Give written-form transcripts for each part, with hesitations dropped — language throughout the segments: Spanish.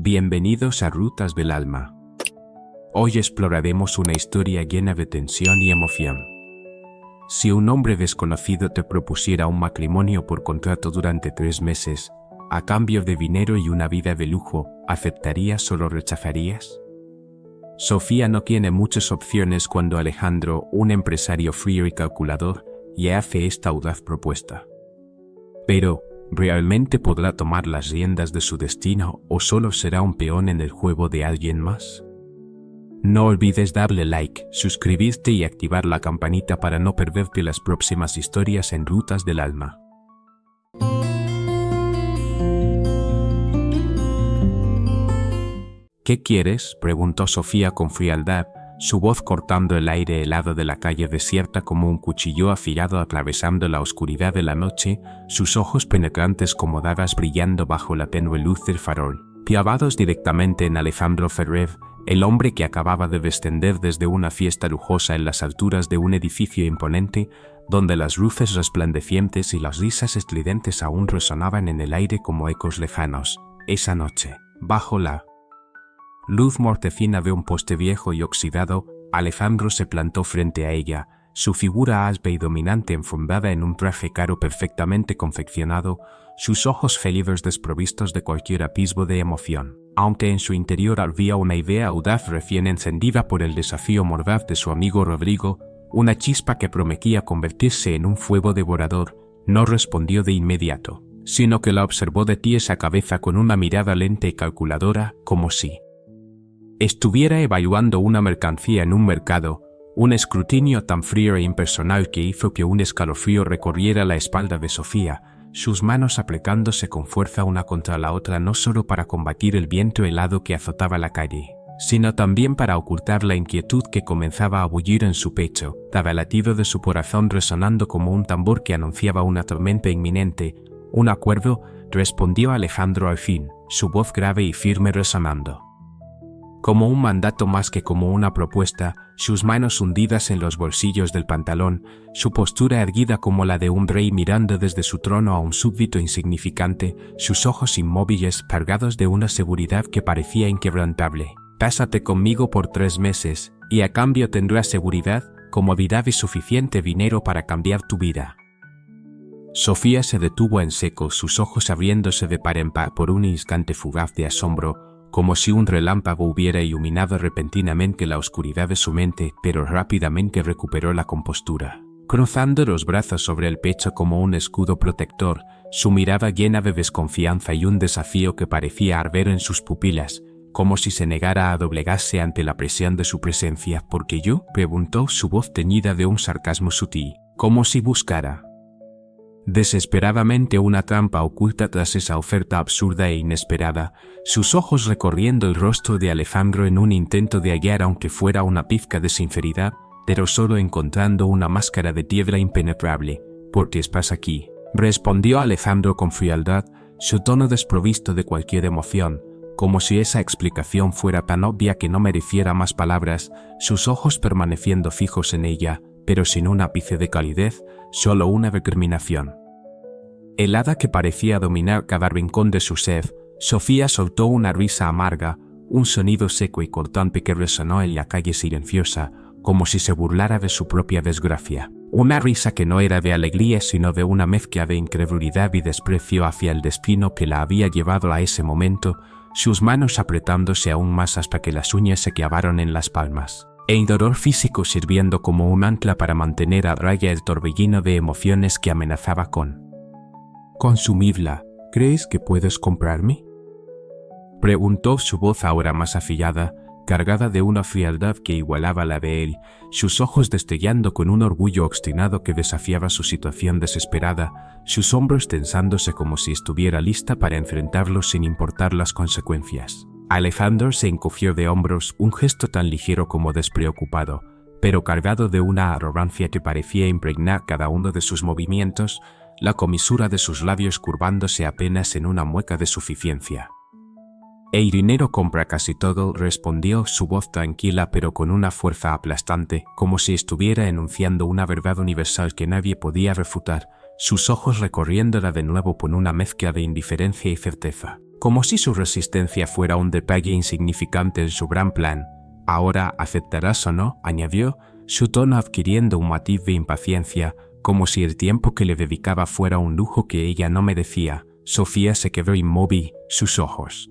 Bienvenidos a Rutas del Alma. Hoy exploraremos una historia llena de tensión y emoción. Si un hombre desconocido te propusiera un matrimonio por contrato durante 3 meses, a cambio de dinero y una vida de lujo, ¿aceptarías o lo rechazarías? Sofía no tiene muchas opciones cuando Alejandro, un empresario frío y calculador, le hace esta audaz propuesta. Pero, ¿realmente podrá tomar las riendas de su destino o solo será un peón en el juego de alguien más? No olvides darle like, suscribirte y activar la campanita para no perderte las próximas historias en Rutas del Alma. ¿Qué quieres?, preguntó Sofía con frialdad, su voz cortando el aire helado de la calle desierta como un cuchillo afilado atravesando la oscuridad de la noche, sus ojos penetrantes como dagas brillando bajo la tenue luz del farol, clavados directamente en Alejandro Ferrer, el hombre que acababa de descender desde una fiesta lujosa en las alturas de un edificio imponente, donde las luces resplandecientes y las risas estridentes aún resonaban en el aire como ecos lejanos. Esa noche, bajo la luz mortecina de un poste viejo y oxidado, Alejandro se plantó frente a ella, su figura áspera y dominante enfundada en un traje caro perfectamente confeccionado, sus ojos felices desprovistos de cualquier atisbo de emoción, aunque en su interior había una idea audaz recién encendida por el desafío mordaz de su amigo Rodrigo, una chispa que prometía convertirse en un fuego devorador. No respondió de inmediato, sino que la observó de pies a cabeza con una mirada lenta y calculadora, como si estuviera evaluando una mercancía en un mercado, un escrutinio tan frío e impersonal que hizo que un escalofrío recorriera la espalda de Sofía, sus manos apretándose con fuerza una contra la otra no solo para combatir el viento helado que azotaba la calle, sino también para ocultar la inquietud que comenzaba a bullir en su pecho, cada latido de su corazón resonando como un tambor que anunciaba una tormenta inminente. «Un acuerdo», respondió Alejandro al fin, su voz grave y firme resonando como un mandato más que como una propuesta, sus manos hundidas en los bolsillos del pantalón, su postura erguida como la de un rey mirando desde su trono a un súbdito insignificante, sus ojos inmóviles cargados de una seguridad que parecía inquebrantable. «Cásate conmigo por 3 meses, y a cambio tendrás seguridad, comodidad y suficiente dinero para cambiar tu vida». Sofía se detuvo en seco, sus ojos abriéndose de par en par por un instante fugaz de asombro, como si un relámpago hubiera iluminado repentinamente la oscuridad de su mente, pero rápidamente recuperó la compostura. Cruzando los brazos sobre el pecho como un escudo protector, su mirada llena de desconfianza y un desafío que parecía arder en sus pupilas, como si se negara a doblegarse ante la presión de su presencia. «¿Por qué yo?», preguntó, su voz teñida de un sarcasmo sutil, como si buscara desesperadamente una trampa oculta tras esa oferta absurda e inesperada, sus ojos recorriendo el rostro de Alejandro en un intento de hallar aunque fuera una pizca de sinceridad, pero solo encontrando una máscara de piedra impenetrable. «¿Por qué estás aquí?», respondió Alejandro con frialdad, su tono desprovisto de cualquier emoción, como si esa explicación fuera tan obvia que no mereciera más palabras, sus ojos permaneciendo fijos en ella, pero sin un ápice de calidez, solo una determinación helada que parecía dominar cada rincón de su ser. Sofía soltó una risa amarga, un sonido seco y cortante que resonó en la calle silenciosa, como si se burlara de su propia desgracia. Una risa que no era de alegría sino de una mezcla de incredulidad y desprecio hacia el destino que la había llevado a ese momento, sus manos apretándose aún más hasta que las uñas se clavaron en las palmas, el dolor físico sirviendo como un ancla para mantener a raya el torbellino de emociones que amenazaba con consumirla. «¿Crees que puedes comprarme?», preguntó, su voz ahora más afilada, cargada de una frialdad que igualaba la de él, sus ojos destellando con un orgullo obstinado que desafiaba su situación desesperada, sus hombros tensándose como si estuviera lista para enfrentarlos sin importar las consecuencias. Alejandro se encogió de hombros, un gesto tan ligero como despreocupado, pero cargado de una arrogancia que parecía impregnar cada uno de sus movimientos, la comisura de sus labios curvándose apenas en una mueca de suficiencia. «El dinero compra casi todo», respondió, su voz tranquila pero con una fuerza aplastante, como si estuviera enunciando una verdad universal que nadie podía refutar, sus ojos recorriéndola de nuevo con una mezcla de indiferencia y certeza. como si su resistencia fuera un detalle insignificante en su gran plan. «Ahora, ¿aceptarás o no?», añadió, su tono adquiriendo un matiz de impaciencia, como si el tiempo que le dedicaba fuera un lujo que ella no merecía. Sofía se quedó inmóvil, sus ojos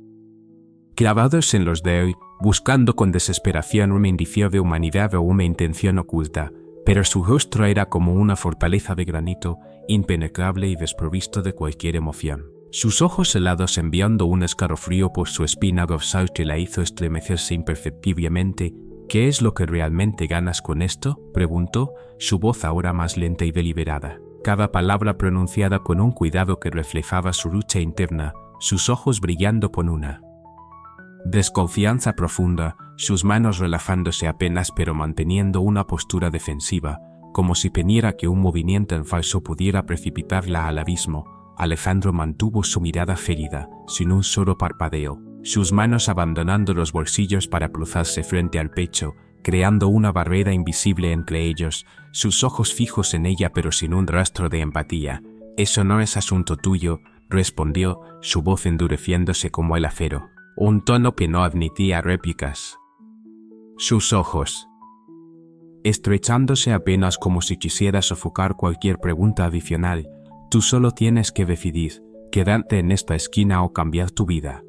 clavados en los de él, buscando con desesperación un indicio de humanidad o una intención oculta, pero su rostro era como una fortaleza de granito, impenetrable y desprovisto de cualquier emoción. Sus ojos helados enviando un escalofrío por su espina dorsal que la hizo estremecerse imperceptiblemente. «¿Qué es lo que realmente ganas con esto?», preguntó, su voz ahora más lenta y deliberada, cada palabra pronunciada con un cuidado que reflejaba su lucha interna, sus ojos brillando con una desconfianza profunda, sus manos relajándose apenas pero manteniendo una postura defensiva, como si temiera que un movimiento en falso pudiera precipitarla al abismo. Alejandro mantuvo su mirada ferida, sin un solo parpadeo, sus manos abandonando los bolsillos para cruzarse frente al pecho, creando una barrera invisible entre ellos, sus ojos fijos en ella pero sin un rastro de empatía. «Eso no es asunto tuyo», respondió, su voz endureciéndose como el acero, un tono que no admitía réplicas. Sus ojos estrechándose apenas como si quisiera sofocar cualquier pregunta adicional. «Tú solo tienes que decidir, quedarte en esta esquina o cambiar tu vida».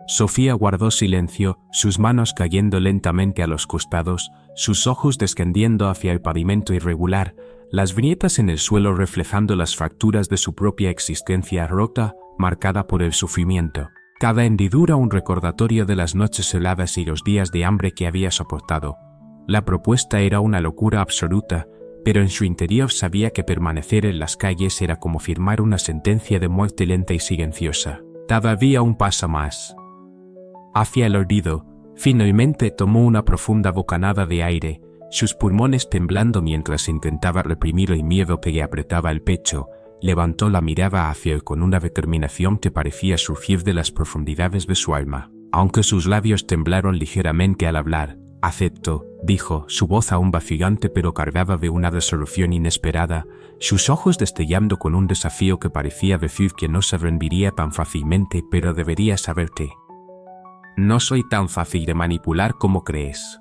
Sofía guardó silencio, sus manos cayendo lentamente a los costados, sus ojos descendiendo hacia el pavimento irregular, las grietas en el suelo reflejando las fracturas de su propia existencia rota, marcada por el sufrimiento. Cada hendidura un recordatorio de las noches heladas y los días de hambre que había soportado. La propuesta era una locura absoluta, pero en su interior sabía que permanecer en las calles era como firmar una sentencia de muerte lenta y silenciosa. Todavía un paso más hacia el olvido. Finalmente tomó una profunda bocanada de aire, sus pulmones temblando mientras intentaba reprimir el miedo que le apretaba el pecho. Levantó la mirada hacia él con una determinación que parecía surgir de las profundidades de su alma, aunque sus labios temblaron ligeramente al hablar. «Acepto», dijo, su voz aún vacilante pero cargada de una resolución inesperada, sus ojos destellando con un desafío que parecía decir que no se rendiría tan fácilmente, «pero deberías saberte. No soy tan fácil de manipular como crees».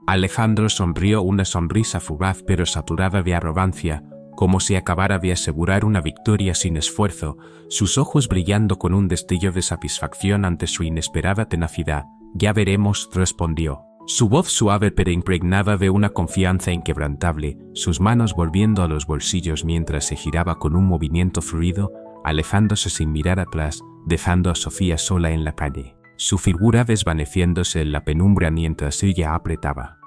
Alejandro sonrió una sonrisa fugaz pero saturada de arrogancia, como si acabara de asegurar una victoria sin esfuerzo, sus ojos brillando con un destello de satisfacción ante su inesperada tenacidad. «Ya veremos», respondió, su voz suave pero impregnada de una confianza inquebrantable, sus manos volviendo a los bolsillos mientras se giraba con un movimiento fluido, alejándose sin mirar atrás, dejando a Sofía sola en la calle, su figura desvaneciéndose en la penumbra mientras ella apretaba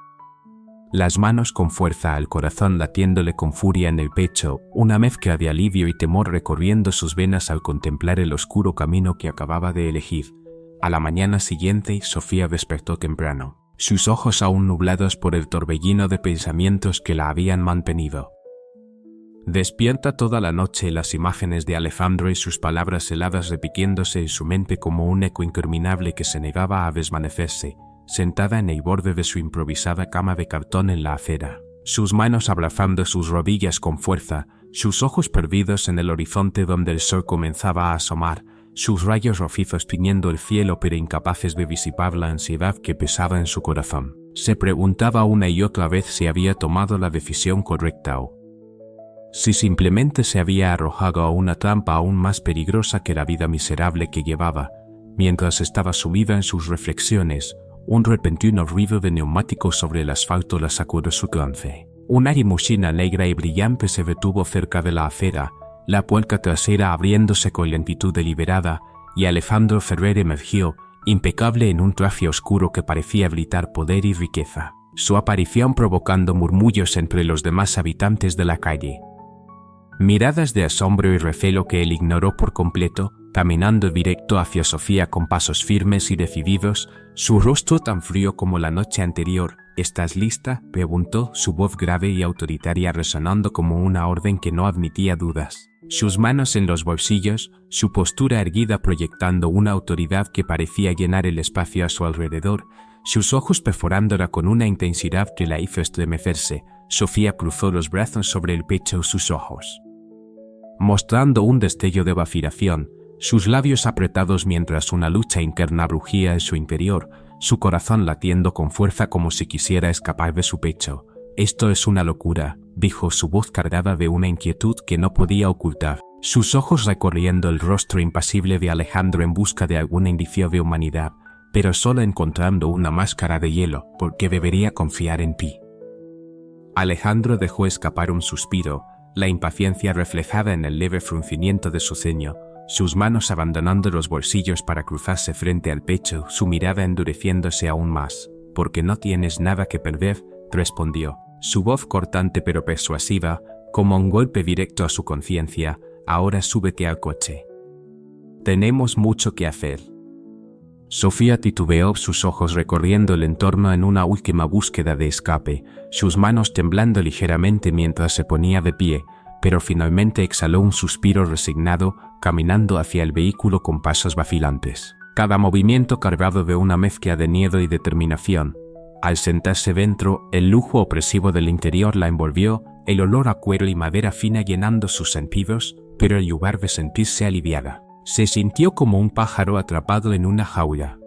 las manos con fuerza al corazón latiéndole con furia en el pecho, una mezcla de alivio y temor recorriendo sus venas al contemplar el oscuro camino que acababa de elegir. A la mañana siguiente, Sofía despertó temprano, sus ojos aún nublados por el torbellino de pensamientos que la habían mantenido despierta toda la noche, las imágenes de Alejandro y sus palabras heladas repitiéndose en su mente como un eco interminable que se negaba a desvanecerse, sentada en el borde de su improvisada cama de cartón en la acera, sus manos abrazando sus rodillas con fuerza, sus ojos perdidos en el horizonte donde el sol comenzaba a asomar, sus rayos rojizos tiñendo el cielo pero incapaces de disipar la ansiedad que pesaba en su corazón. Se preguntaba una y otra vez si había tomado la decisión correcta o si simplemente se había arrojado a una trampa aún más peligrosa que la vida miserable que llevaba. Mientras estaba sumida en sus reflexiones, un repentino ruido de neumáticos sobre el asfalto la sacudió su trance. Una limusina negra y brillante se detuvo cerca de la acera, la puerta trasera abriéndose con lentitud deliberada, y Alejandro Ferrer emergió, impecable en un traje oscuro que parecía gritar poder y riqueza, su aparición provocando murmullos entre los demás habitantes de la calle. Miradas de asombro y recelo que él ignoró por completo, caminando directo hacia Sofía con pasos firmes y decididos, su rostro tan frío como la noche anterior. «¿Estás lista?», preguntó, su voz grave y autoritaria resonando como una orden que no admitía dudas. Sus manos en los bolsillos, su postura erguida proyectando una autoridad que parecía llenar el espacio a su alrededor, sus ojos perforándola con una intensidad que la hizo estremecerse. Sofía cruzó los brazos sobre el pecho, sus ojos mostrando un destello de vacilación, sus labios apretados mientras una lucha interna rugía en su interior, su corazón latiendo con fuerza como si quisiera escapar de su pecho. «Esto es una locura», dijo, su voz cargada de una inquietud que no podía ocultar, sus ojos recorriendo el rostro impasible de Alejandro en busca de algún indicio de humanidad, pero solo encontrando una máscara de hielo. «¿Por qué debería confiar en ti?». Alejandro dejó escapar un suspiro, la impaciencia reflejada en el leve fruncimiento de su ceño, sus manos abandonando los bolsillos para cruzarse frente al pecho, su mirada endureciéndose aún más. «Porque no tienes nada que perder», respondió, su voz cortante pero persuasiva, como un golpe directo a su conciencia. «Ahora súbete al coche. Tenemos mucho que hacer». Sofía titubeó, sus ojos recorriendo el entorno en una última búsqueda de escape, sus manos temblando ligeramente mientras se ponía de pie, pero finalmente exhaló un suspiro resignado, caminando hacia el vehículo con pasos vacilantes, cada movimiento cargado de una mezcla de miedo y determinación. Al sentarse dentro, el lujo opresivo del interior la envolvió, el olor a cuero y madera fina llenando sus sentidos, pero en lugar de sentirse aliviada, se sintió como un pájaro atrapado en una jaula.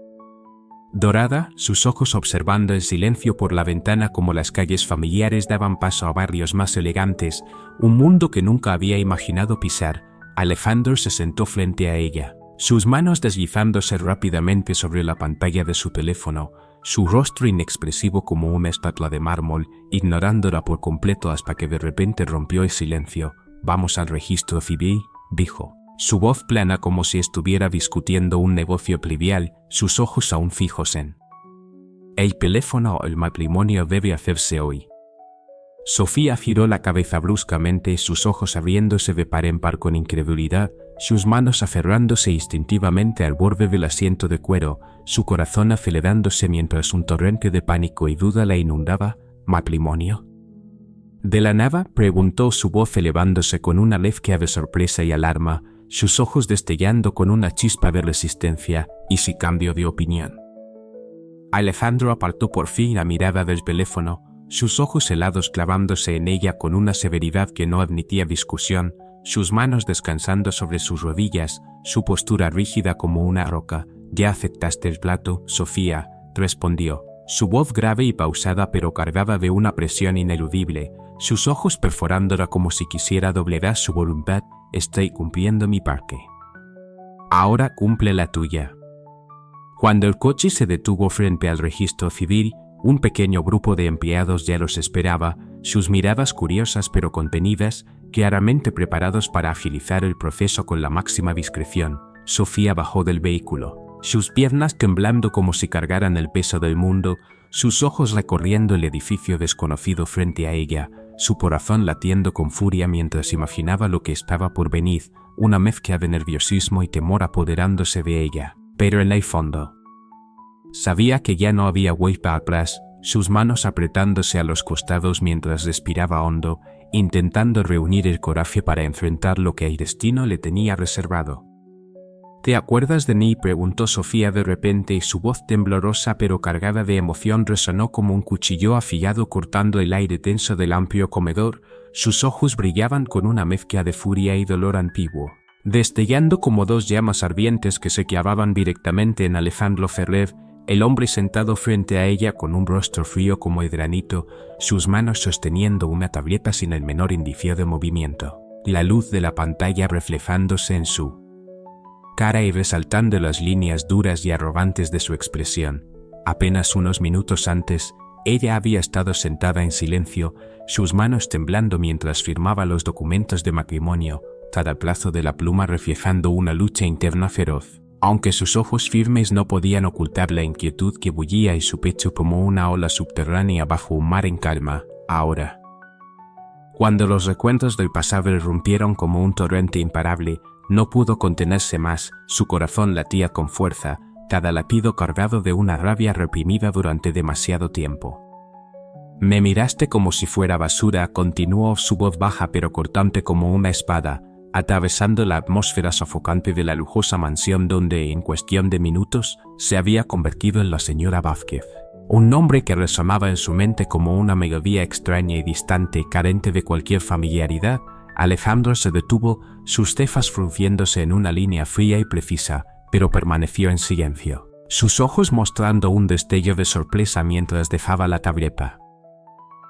Dorada, sus ojos observando el silencio por la ventana como las calles familiares daban paso a barrios más elegantes, un mundo que nunca había imaginado pisar, Alejandro se sentó frente a ella, sus manos deslizándose rápidamente sobre la pantalla de su teléfono, su rostro inexpresivo como una estatua de mármol, ignorándola por completo hasta que de repente rompió el silencio. «Vamos al registro civil», dijo, su voz plana como si estuviera discutiendo un negocio trivial, sus ojos aún fijos en «El teléfono o el matrimonio debe hacerse hoy». Sofía giró la cabeza bruscamente, sus ojos abriéndose de par en par con incredulidad, sus manos aferrándose instintivamente al borde del asiento de cuero, su corazón acelerándose mientras un torrente de pánico y duda la inundaba. «¿Matrimonio?». «¿De la nada?», preguntó, su voz elevándose con una mezcla de sorpresa y alarma, sus ojos destellando con una chispa de resistencia. «¿Y si cambio de opinión?». Alejandro apartó por fin la mirada del teléfono, sus ojos helados clavándose en ella con una severidad que no admitía discusión, sus manos descansando sobre sus rodillas, su postura rígida como una roca. «¿Ya aceptaste el plato, Sofía?», respondió, su voz grave y pausada pero cargada de una presión ineludible, sus ojos perforándola como si quisiera doblegar su voluntad. «Estoy cumpliendo mi parte. Ahora cumple la tuya». Cuando el coche se detuvo frente al registro civil, un pequeño grupo de empleados ya los esperaba, sus miradas curiosas pero contenidas, claramente preparados para agilizar el proceso con la máxima discreción. Sofía bajó del vehículo, sus piernas temblando como si cargaran el peso del mundo, sus ojos recorriendo el edificio desconocido frente a ella, su corazón latiendo con furia mientras imaginaba lo que estaba por venir, una mezcla de nerviosismo y temor apoderándose de ella, pero en el fondo sabía que ya no había vuelta atrás, sus manos apretándose a los costados mientras respiraba hondo, intentando reunir el coraje para enfrentar lo que el destino le tenía reservado. «¿Te acuerdas de mí?», preguntó Sofía de repente, y su voz temblorosa pero cargada de emoción resonó como un cuchillo afilado cortando el aire tenso del amplio comedor, sus ojos brillaban con una mezcla de furia y dolor antiguo, destellando como dos llamas ardientes que se clavaban directamente en Alejandro Ferrer, el hombre sentado frente a ella con un rostro frío como el granito, sus manos sosteniendo una tableta sin el menor indicio de movimiento, la luz de la pantalla reflejándose en su cara y resaltando las líneas duras y arrogantes de su expresión. Apenas unos minutos antes, ella había estado sentada en silencio, sus manos temblando mientras firmaba los documentos de matrimonio, cada plazo de la pluma reflejando una lucha interna feroz. Aunque sus ojos firmes no podían ocultar la inquietud que bullía en su pecho como una ola subterránea bajo un mar en calma, ahora. Cuando los recuerdos del pasado irrumpieron como un torrente imparable, no pudo contenerse más, su corazón latía con fuerza, cada latido cargado de una rabia reprimida durante demasiado tiempo. «Me miraste como si fuera basura», continuó, su voz baja pero cortante como una espada, atravesando la atmósfera sofocante de la lujosa mansión donde, en cuestión de minutos, se había convertido en la señora Vázquez. Un nombre que resonaba en su mente como una melodía extraña y distante, carente de cualquier familiaridad, Alejandro se detuvo, sus cejas frunciéndose en una línea fría y precisa, pero permaneció en silencio, sus ojos mostrando un destello de sorpresa mientras dejaba la tableta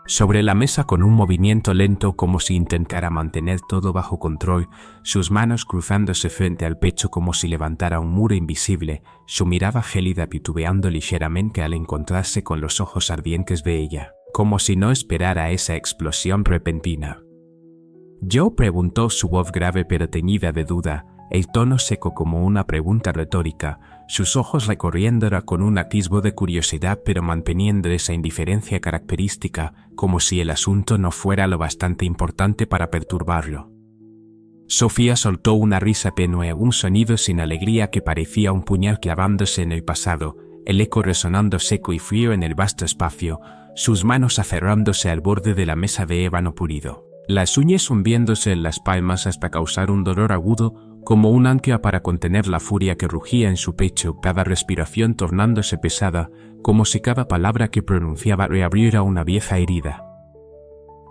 sobre la mesa con un movimiento lento como si intentara mantener todo bajo control, sus manos cruzándose frente al pecho como si levantara un muro invisible, su mirada gélida titubeando ligeramente al encontrarse con los ojos ardientes de ella, como si no esperara esa explosión repentina. «¿Yo?», preguntó, su voz grave pero teñida de duda, el tono seco como una pregunta retórica, sus ojos recorriéndola con un atisbo de curiosidad pero manteniendo esa indiferencia característica, como si el asunto no fuera lo bastante importante para perturbarlo. Sofía soltó una risa tenue, un sonido sin alegría que parecía un puñal clavándose en el pasado, el eco resonando seco y frío en el vasto espacio, sus manos aferrándose al borde de la mesa de ébano pulido, las uñas hundiéndose en las palmas hasta causar un dolor agudo, como un ancla para contener la furia que rugía en su pecho, cada respiración tornándose pesada, como si cada palabra que pronunciaba reabriera una vieja herida.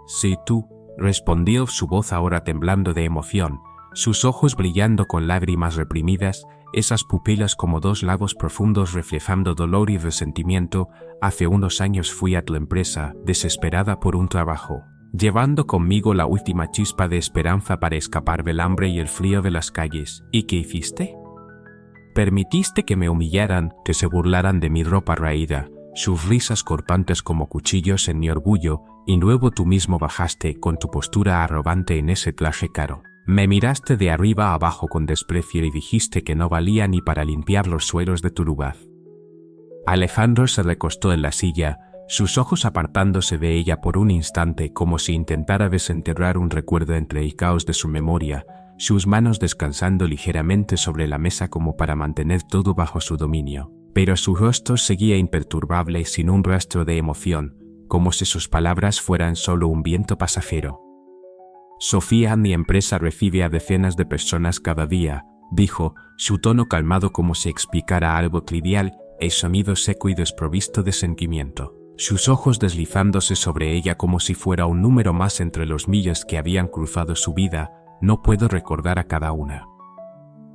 «Sí, tú», respondió, su voz ahora temblando de emoción, sus ojos brillando con lágrimas reprimidas, esas pupilas como dos lagos profundos reflejando dolor y resentimiento. «Hace unos años fui a tu empresa, desesperada por un trabajo, llevando conmigo la última chispa de esperanza para escapar del hambre y el frío de las calles. ¿Y qué hiciste? Permitiste que me humillaran, que se burlaran de mi ropa raída, sus risas cortantes como cuchillos en mi orgullo, y luego tú mismo bajaste con tu postura arrogante en ese traje caro. Me miraste de arriba a abajo con desprecio y dijiste que no valía ni para limpiar los suelos de tu lugar». Alejandro se recostó en la silla, sus ojos apartándose de ella por un instante como si intentara desenterrar un recuerdo entre el caos de su memoria, sus manos descansando ligeramente sobre la mesa como para mantener todo bajo su dominio. Pero su rostro seguía imperturbable sin un rastro de emoción, como si sus palabras fueran solo un viento pasajero. «Sofía, mi empresa recibe a decenas de personas cada día», dijo, su tono calmado como si explicara algo trivial, el sonido seco y desprovisto de sentimiento, sus ojos deslizándose sobre ella como si fuera un número más entre los miles que habían cruzado su vida. «No puedo recordar a cada una».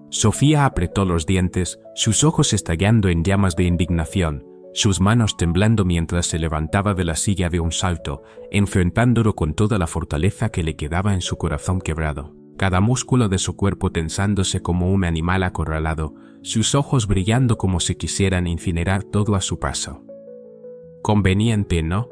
Sofía apretó los dientes, sus ojos estallando en llamas de indignación, sus manos temblando mientras se levantaba de la silla de un salto, enfrentándolo con toda la fortaleza que le quedaba en su corazón quebrado, cada músculo de su cuerpo tensándose como un animal acorralado, sus ojos brillando como si quisieran incinerar todo a su paso. «Conveniente, ¿no?»,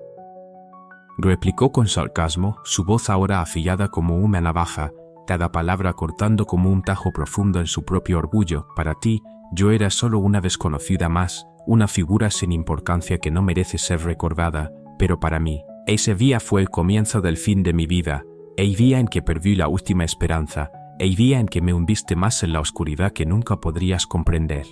replicó con sarcasmo, su voz ahora afilada como una navaja, cada palabra cortando como un tajo profundo en su propio orgullo. «Para ti, yo era solo una desconocida más, una figura sin importancia que no merece ser recordada, pero para mí, ese día fue el comienzo del fin de mi vida, el día en que perdí la última esperanza, el día en que me hundiste más en la oscuridad que nunca podrías comprender».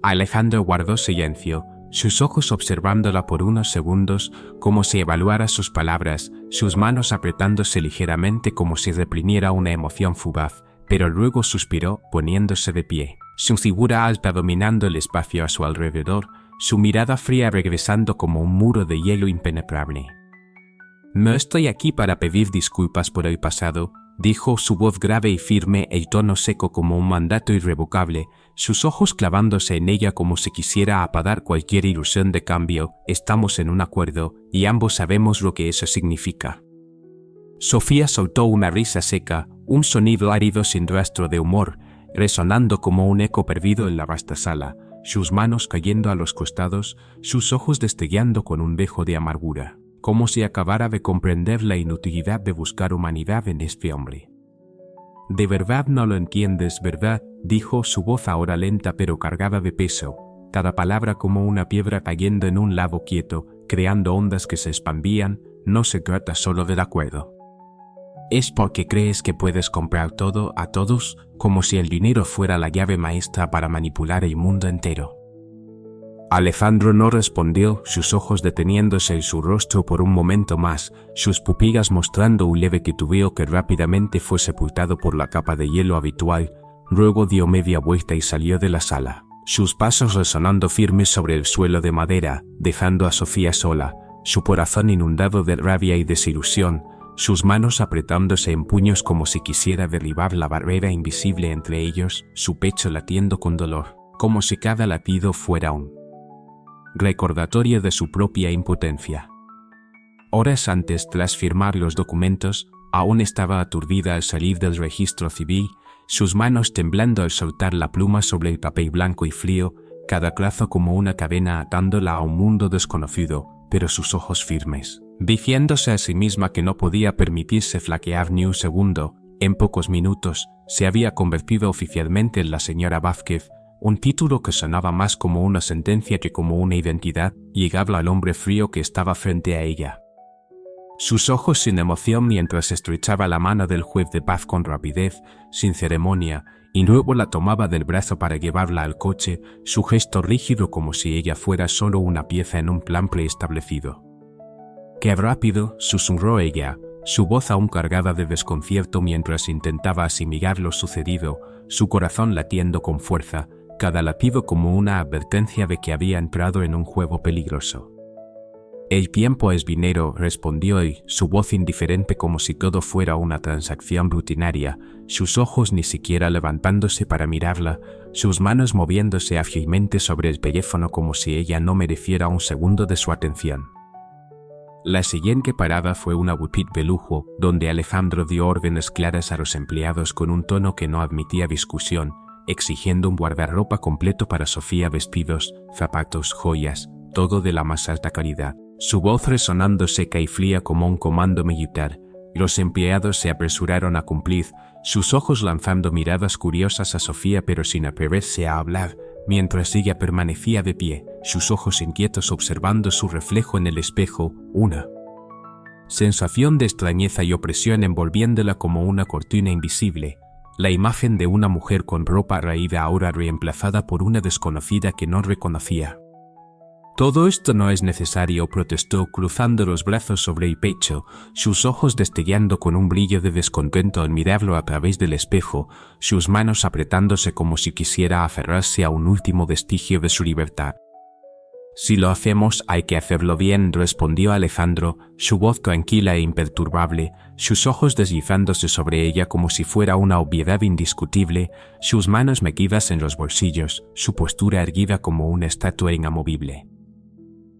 Alejandro guardó silencio, sus ojos observándola por unos segundos como si evaluara sus palabras, sus manos apretándose ligeramente como si reprimiera una emoción fugaz, pero luego suspiró, poniéndose de pie, su figura alta dominando el espacio a su alrededor, su mirada fría regresando como un muro de hielo impenetrable. «No estoy aquí para pedir disculpas por el pasado», dijo, su voz grave y firme, el tono seco como un mandato irrevocable, sus ojos clavándose en ella como si quisiera apagar cualquier ilusión de cambio. «Estamos en un acuerdo, y ambos sabemos lo que eso significa». Sofía soltó una risa seca, un sonido árido sin rastro de humor, resonando como un eco perdido en la vasta sala, sus manos cayendo a los costados, sus ojos destellando con un dejo de amargura, como si acabara de comprender la inutilidad de buscar humanidad en este hombre. «De verdad no lo entiendes, ¿verdad?», dijo, su voz ahora lenta pero cargada de peso, cada palabra como una piedra cayendo en un lago quieto, creando ondas que se expandían. «No se trata solo del acuerdo. ¿Es porque crees que puedes comprar todo a todos, como si el dinero fuera la llave maestra para manipular el mundo entero?» Alejandro no respondió, sus ojos deteniéndose en su rostro por un momento más, sus pupilas mostrando un leve titubeo que rápidamente fue sepultado por la capa de hielo habitual. Luego dio media vuelta y salió de la sala, sus pasos resonando firmes sobre el suelo de madera, dejando a Sofía sola, su corazón inundado de rabia y desilusión, sus manos apretándose en puños como si quisiera derribar la barrera invisible entre ellos, su pecho latiendo con dolor, como si cada latido fuera un recordatorio de su propia impotencia. Horas antes, tras firmar los documentos, aún estaba aturdida al salir del registro civil, sus manos temblando al soltar la pluma sobre el papel blanco y frío, cada trazo como una cadena atándola a un mundo desconocido, pero sus ojos firmes, diciéndose a sí misma que no podía permitirse flaquear ni un segundo. En pocos minutos, se había convertido oficialmente en la señora Vázquez, un título que sonaba más como una sentencia que como una identidad, llegaba al hombre frío que estaba frente a ella. Sus ojos sin emoción mientras estrechaba la mano del juez de paz con rapidez, sin ceremonia, y luego la tomaba del brazo para llevarla al coche, su gesto rígido como si ella fuera solo una pieza en un plan preestablecido. «¡Qué rápido!», susurró ella, su voz aún cargada de desconcierto mientras intentaba asimilar lo sucedido, su corazón latiendo con fuerza, cada latido como una advertencia de que había entrado en un juego peligroso. «El tiempo es dinero», respondió él, su voz indiferente como si todo fuera una transacción rutinaria, sus ojos ni siquiera levantándose para mirarla, sus manos moviéndose ágilmente sobre el teléfono como si ella no mereciera un segundo de su atención. La siguiente parada fue una boutique de lujo, donde Alejandro dio órdenes claras a los empleados con un tono que no admitía discusión, exigiendo un guardarropa completo para Sofía, vestidos, zapatos, joyas, todo de la más alta calidad. Su voz resonando seca y fría como un comando militar. Los empleados se apresuraron a cumplir, sus ojos lanzando miradas curiosas a Sofía pero sin atreverse a hablar, mientras ella permanecía de pie, sus ojos inquietos observando su reflejo en el espejo, una sensación de extrañeza y opresión envolviéndola como una cortina invisible, la imagen de una mujer con ropa raída ahora reemplazada por una desconocida que no reconocía. «Todo esto no es necesario», protestó, cruzando los brazos sobre el pecho, sus ojos destellando con un brillo de descontento al mirarlo a través del espejo, sus manos apretándose como si quisiera aferrarse a un último vestigio de su libertad. «Si lo hacemos, hay que hacerlo bien», respondió Alejandro, su voz tranquila e imperturbable, sus ojos deslizándose sobre ella como si fuera una obviedad indiscutible, sus manos metidas en los bolsillos, su postura erguida como una estatua inamovible.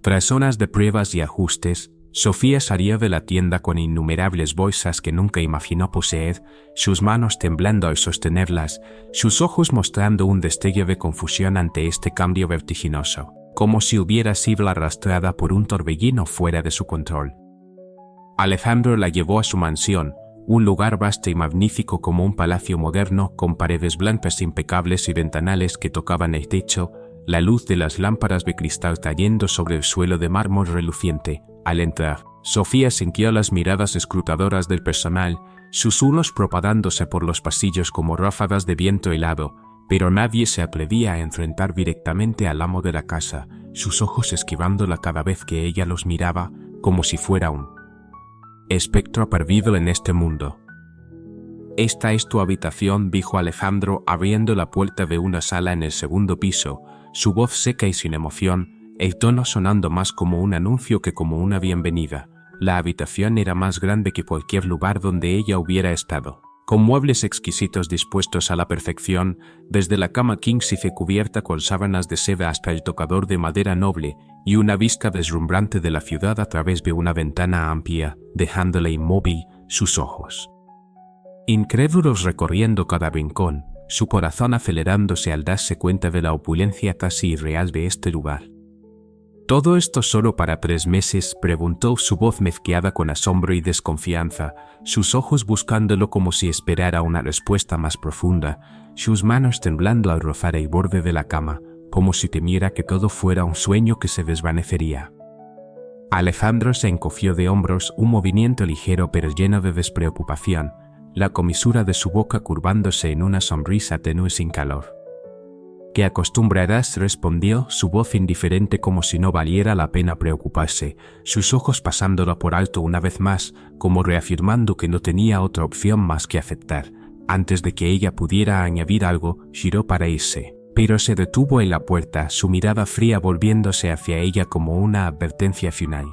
Tras horas de pruebas y ajustes, Sofía salió de la tienda con innumerables bolsas que nunca imaginó poseer, sus manos temblando al sostenerlas, sus ojos mostrando un destello de confusión ante este cambio vertiginoso, como si hubiera sido arrastrada por un torbellino fuera de su control. Alejandro la llevó a su mansión, un lugar vasto y magnífico como un palacio moderno, con paredes blancas impecables y ventanales que tocaban el techo, la luz de las lámparas de cristal cayendo sobre el suelo de mármol reluciente. Al entrar, Sofía sintió las miradas escrutadoras del personal, susurros propagándose por los pasillos como ráfagas de viento helado, pero nadie se atrevía a enfrentar directamente al amo de la casa, sus ojos esquivándola cada vez que ella los miraba, como si fuera un espectro perdido en este mundo. «Esta es tu habitación», dijo Alejandro abriendo la puerta de una sala en el segundo piso, su voz seca y sin emoción, el tono sonando más como un anuncio que como una bienvenida. La habitación era más grande que cualquier lugar donde ella hubiera estado, con muebles exquisitos dispuestos a la perfección, desde la cama king size cubierta con sábanas de seda hasta el tocador de madera noble, y una vista deslumbrante de la ciudad a través de una ventana amplia, dejándole inmóvil sus ojos incrédulos recorriendo cada rincón, su corazón acelerándose al darse cuenta de la opulencia casi irreal de este lugar. «¿Todo esto solo para 3 meses?», preguntó, su voz mezclada con asombro y desconfianza, sus ojos buscándolo como si esperara una respuesta más profunda, sus manos temblando al rozar el borde de la cama, como si temiera que todo fuera un sueño que se desvanecería. Alejandro se encogió de hombros, un movimiento ligero pero lleno de despreocupación, la comisura de su boca curvándose en una sonrisa tenue sin calor. «¿Qué acostumbrarás?», respondió, su voz indiferente como si no valiera la pena preocuparse, sus ojos pasándolo por alto una vez más, como reafirmando que no tenía otra opción más que aceptar. Antes de que ella pudiera añadir algo, giró para irse, pero se detuvo en la puerta, su mirada fría volviéndose hacia ella como una advertencia final.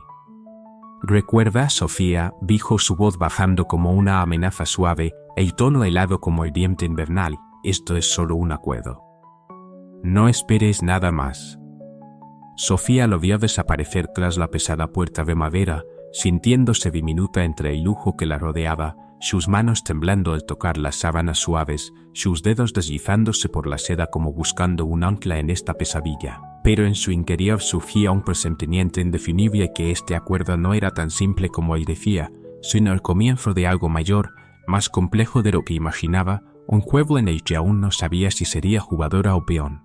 «Recuerda, Sofía», dijo su voz bajando como una amenaza suave, el tono helado como el viento invernal, «esto es solo un acuerdo. No esperes nada más». Sofía lo vio desaparecer tras la pesada puerta de madera, sintiéndose diminuta entre el lujo que la rodeaba, sus manos temblando al tocar las sábanas suaves, sus dedos deslizándose por la seda como buscando un ancla en esta pesadilla. Pero en su interior surgía un presentimiento indefinible que este acuerdo no era tan simple como él decía, sino el comienzo de algo mayor, más complejo de lo que imaginaba, un juego en el que aún no sabía si sería jugadora o peón.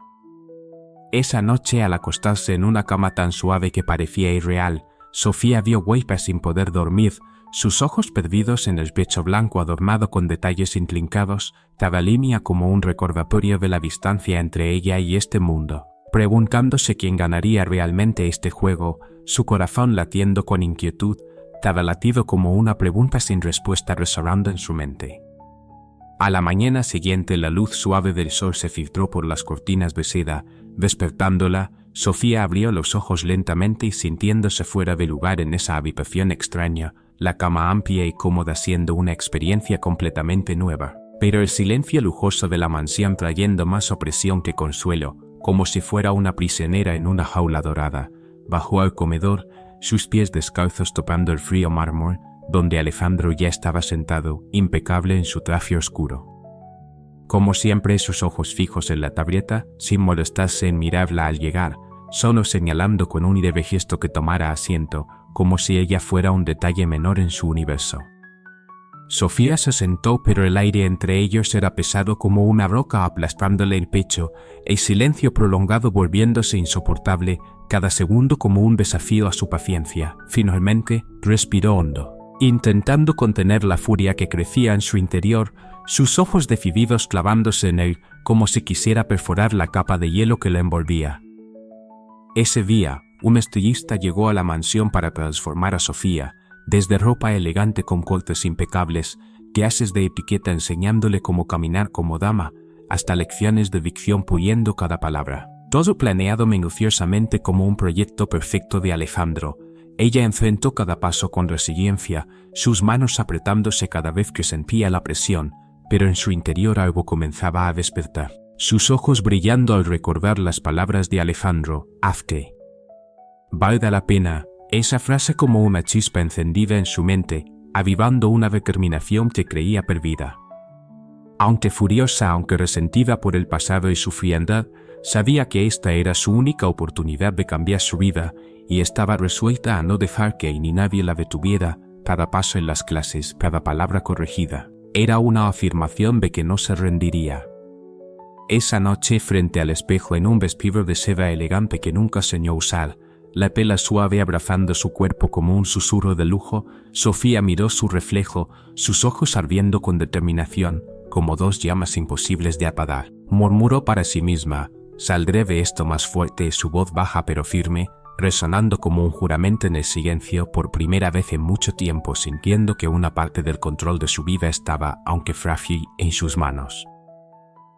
Esa noche, al acostarse en una cama tan suave que parecía irreal, Sofía vio huellas sin poder dormir, sus ojos perdidos en el pecho blanco adornado con detalles intrincados, cada línea como un recordatorio de la distancia entre ella y este mundo. Preguntándose quién ganaría realmente este juego, su corazón latiendo con inquietud, cada latido como una pregunta sin respuesta resonando en su mente. A la mañana siguiente la luz suave del sol se filtró por las cortinas de seda, despertándola. Sofía abrió los ojos lentamente y sintiéndose fuera de lugar en esa habitación extraña, la cama amplia y cómoda siendo una experiencia completamente nueva. Pero el silencio lujoso de la mansión trayendo más opresión que consuelo, como si fuera una prisionera en una jaula dorada, bajó al comedor, sus pies descalzos topando el frío mármol, donde Alejandro ya estaba sentado, impecable en su traje oscuro. Como siempre, sus ojos fijos en la tableta, sin molestarse en mirarla al llegar, solo señalando con un leve gesto que tomara asiento, como si ella fuera un detalle menor en su universo. Sofía se sentó, pero el aire entre ellos era pesado como una roca aplastándole el pecho, el silencio prolongado volviéndose insoportable, cada segundo como un desafío a su paciencia. Finalmente, respiró hondo, intentando contener la furia que crecía en su interior, sus ojos decididos clavándose en él, como si quisiera perforar la capa de hielo que la envolvía. Ese día, un estillista llegó a la mansión para transformar a Sofía, desde ropa elegante con cortes impecables, clases de etiqueta enseñándole cómo caminar como dama, hasta lecciones de dicción puliendo cada palabra. Todo planeado minuciosamente como un proyecto perfecto de Alejandro. Ella enfrentó cada paso con resiliencia, sus manos apretándose cada vez que sentía la presión, pero en su interior algo comenzaba a despertar. Sus ojos brillando al recordar las palabras de Alejandro, «Haz que valga la pena», esa frase como una chispa encendida en su mente, avivando una determinación que creía perdida. Aunque furiosa, aunque resentida por el pasado y su frialdad, sabía que esta era su única oportunidad de cambiar su vida y estaba resuelta a no dejar que ni nadie la detuviera, cada paso en las clases, cada palabra corregida. Era una afirmación de que no se rendiría. Esa noche, frente al espejo en un vestido de seda elegante que nunca soñó usar, la tela suave abrazando su cuerpo como un susurro de lujo, Sofía miró su reflejo, sus ojos ardiendo con determinación, como dos llamas imposibles de apagar. Murmuró para sí misma, «Saldré de esto más fuerte», su voz baja pero firme, resonando como un juramento en el silencio, por primera vez en mucho tiempo sintiendo que una parte del control de su vida estaba, aunque frágil, en sus manos.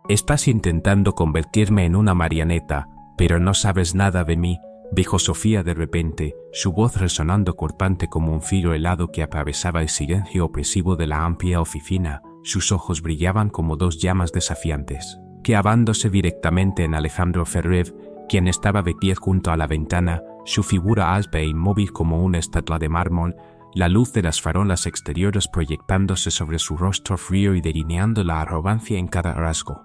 «Estás intentando convertirme en una marioneta, pero no sabes nada de mí», dijo Sofía de repente, su voz resonando cortante como un filo helado que atravesaba el silencio opresivo de la amplia oficina. Sus ojos brillaban como dos llamas desafiantes. Clavándose directamente en Alejandro Ferrer, quien estaba de pie junto a la ventana, su figura alta e inmóvil como una estatua de mármol, la luz de las farolas exteriores proyectándose sobre su rostro frío y delineando la arrogancia en cada rasgo.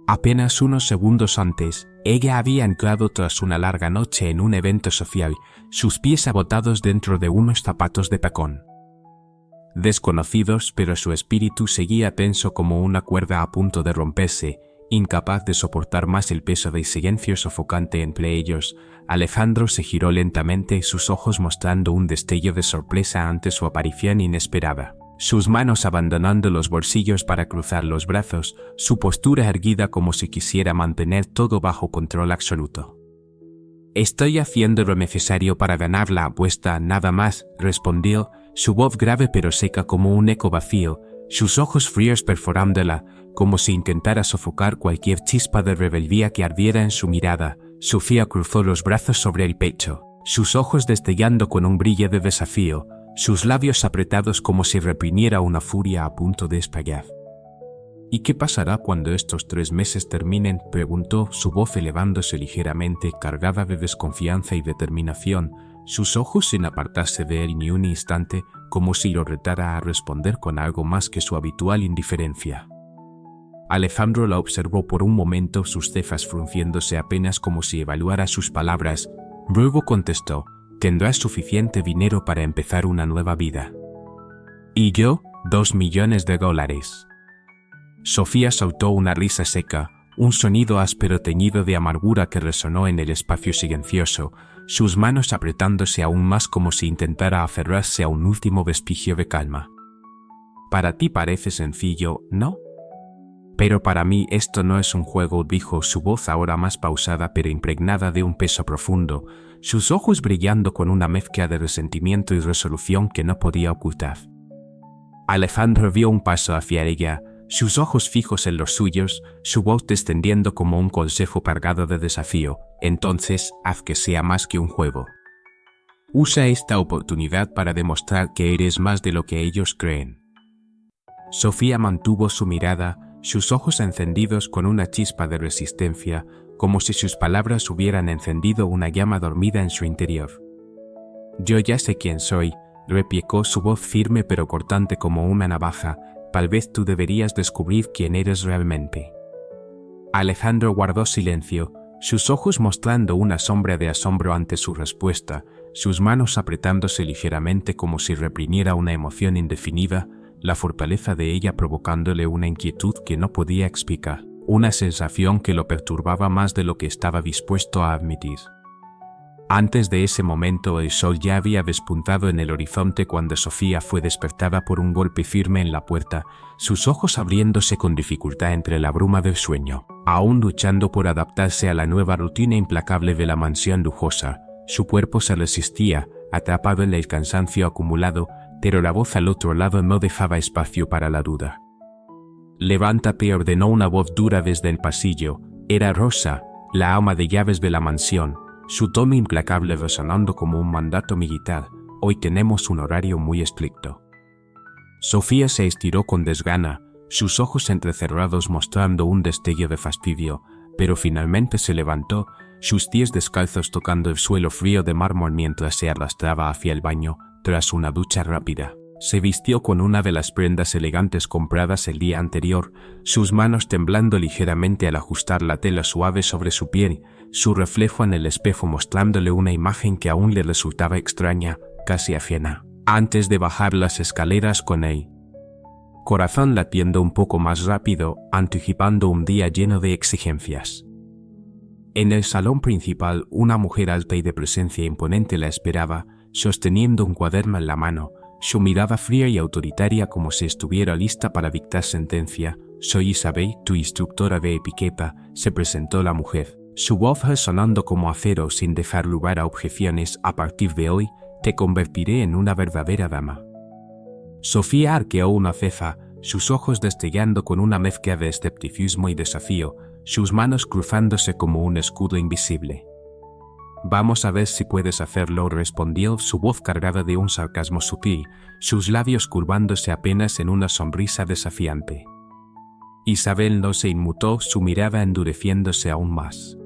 Apenas unos segundos antes, ella había entrado tras una larga noche en un evento social, sus pies agotados dentro de unos zapatos de tacón. Desconocidos, pero su espíritu seguía tenso como una cuerda a punto de romperse, incapaz de soportar más el peso del silencio sofocante entre ellos. Alejandro se giró lentamente, sus ojos mostrando un destello de sorpresa ante su aparición inesperada. Sus manos abandonando los bolsillos para cruzar los brazos, su postura erguida como si quisiera mantener todo bajo control absoluto. «Estoy haciendo lo necesario para ganar la apuesta, nada más», respondió, su voz grave pero seca como un eco vacío, sus ojos fríos perforándola, como si intentara sofocar cualquier chispa de rebeldía que ardiera en su mirada. Sofía cruzó los brazos sobre el pecho. sus ojos destellando con un brillo de desafío, sus labios apretados como si reprimiera una furia a punto de estallar. ¿Y qué pasará cuando estos 3 meses terminen?, preguntó, su voz elevándose ligeramente, cargada de desconfianza y determinación, sus ojos sin apartarse de él ni un instante, como si lo retara a responder con algo más que su habitual indiferencia. Alejandro la observó por un momento, sus cejas frunciéndose apenas como si evaluara sus palabras. Luego contestó: «Tendrás suficiente dinero para empezar una nueva vida». «¿Y yo? $2 millones. Sofía soltó una risa seca, un sonido áspero teñido de amargura que resonó en el espacio silencioso, sus manos apretándose aún más como si intentara aferrarse a un último vestigio de calma. «Para ti parece sencillo, ¿no? Pero para mí esto no es un juego», dijo, su voz ahora más pausada pero impregnada de un peso profundo, sus ojos brillando con una mezcla de resentimiento y resolución que no podía ocultar. Alejandro dio un paso hacia ella, sus ojos fijos en los suyos, su voz descendiendo como un consejo cargado de desafío. «Entonces, haz que sea más que un juego. Usa esta oportunidad para demostrar que eres más de lo que ellos creen». Sofía mantuvo su mirada, sus ojos encendidos con una chispa de resistencia, como si sus palabras hubieran encendido una llama dormida en su interior. «Yo ya sé quién soy», replicó, su voz firme pero cortante como una navaja. «Tal vez tú deberías descubrir quién eres realmente». Alejandro guardó silencio, sus ojos mostrando una sombra de asombro ante su respuesta, sus manos apretándose ligeramente como si reprimiera una emoción indefinida, la fortaleza de ella provocándole una inquietud que no podía explicar, una sensación que lo perturbaba más de lo que estaba dispuesto a admitir. Antes de ese momento el sol ya había despuntado en el horizonte cuando Sofía fue despertada por un golpe firme en la puerta, sus ojos abriéndose con dificultad entre la bruma del sueño. Aún luchando por adaptarse a la nueva rutina implacable de la mansión lujosa, su cuerpo se resistía, atrapado en el cansancio acumulado, pero la voz al otro lado no dejaba espacio para la duda. «Levántate», ordenó una voz dura desde el pasillo. Era Rosa, la ama de llaves de la mansión, su tono implacable resonando como un mandato militar. «Hoy tenemos un horario muy estricto». Sofía se estiró con desgana, sus ojos entrecerrados mostrando un destello de fastidio, pero finalmente se levantó, sus pies descalzos tocando el suelo frío de mármol mientras se arrastraba hacia el baño, tras una ducha rápida. Se vistió con una de las prendas elegantes compradas el día anterior, sus manos temblando ligeramente al ajustar la tela suave sobre su piel, su reflejo en el espejo mostrándole una imagen que aún le resultaba extraña, casi ajena. Antes de bajar las escaleras con él, corazón latiendo un poco más rápido, anticipando un día lleno de exigencias. En el salón principal, una mujer alta y de presencia imponente la esperaba, sosteniendo un cuaderno en la mano, su mirada fría y autoritaria como si estuviera lista para dictar sentencia. «Soy Isabel, tu instructora de etiqueta», se presentó la mujer, su voz resonando como acero sin dejar lugar a objeciones. «A partir de hoy, te convertiré en una verdadera dama». Sofía arqueó una ceja, sus ojos destellando con una mezcla de escepticismo y desafío, sus manos cruzándose como un escudo invisible. «Vamos a ver si puedes hacerlo», respondió, su voz cargada de un sarcasmo sutil, sus labios curvándose apenas en una sonrisa desafiante. Isabel no se inmutó, su mirada endureciéndose aún más.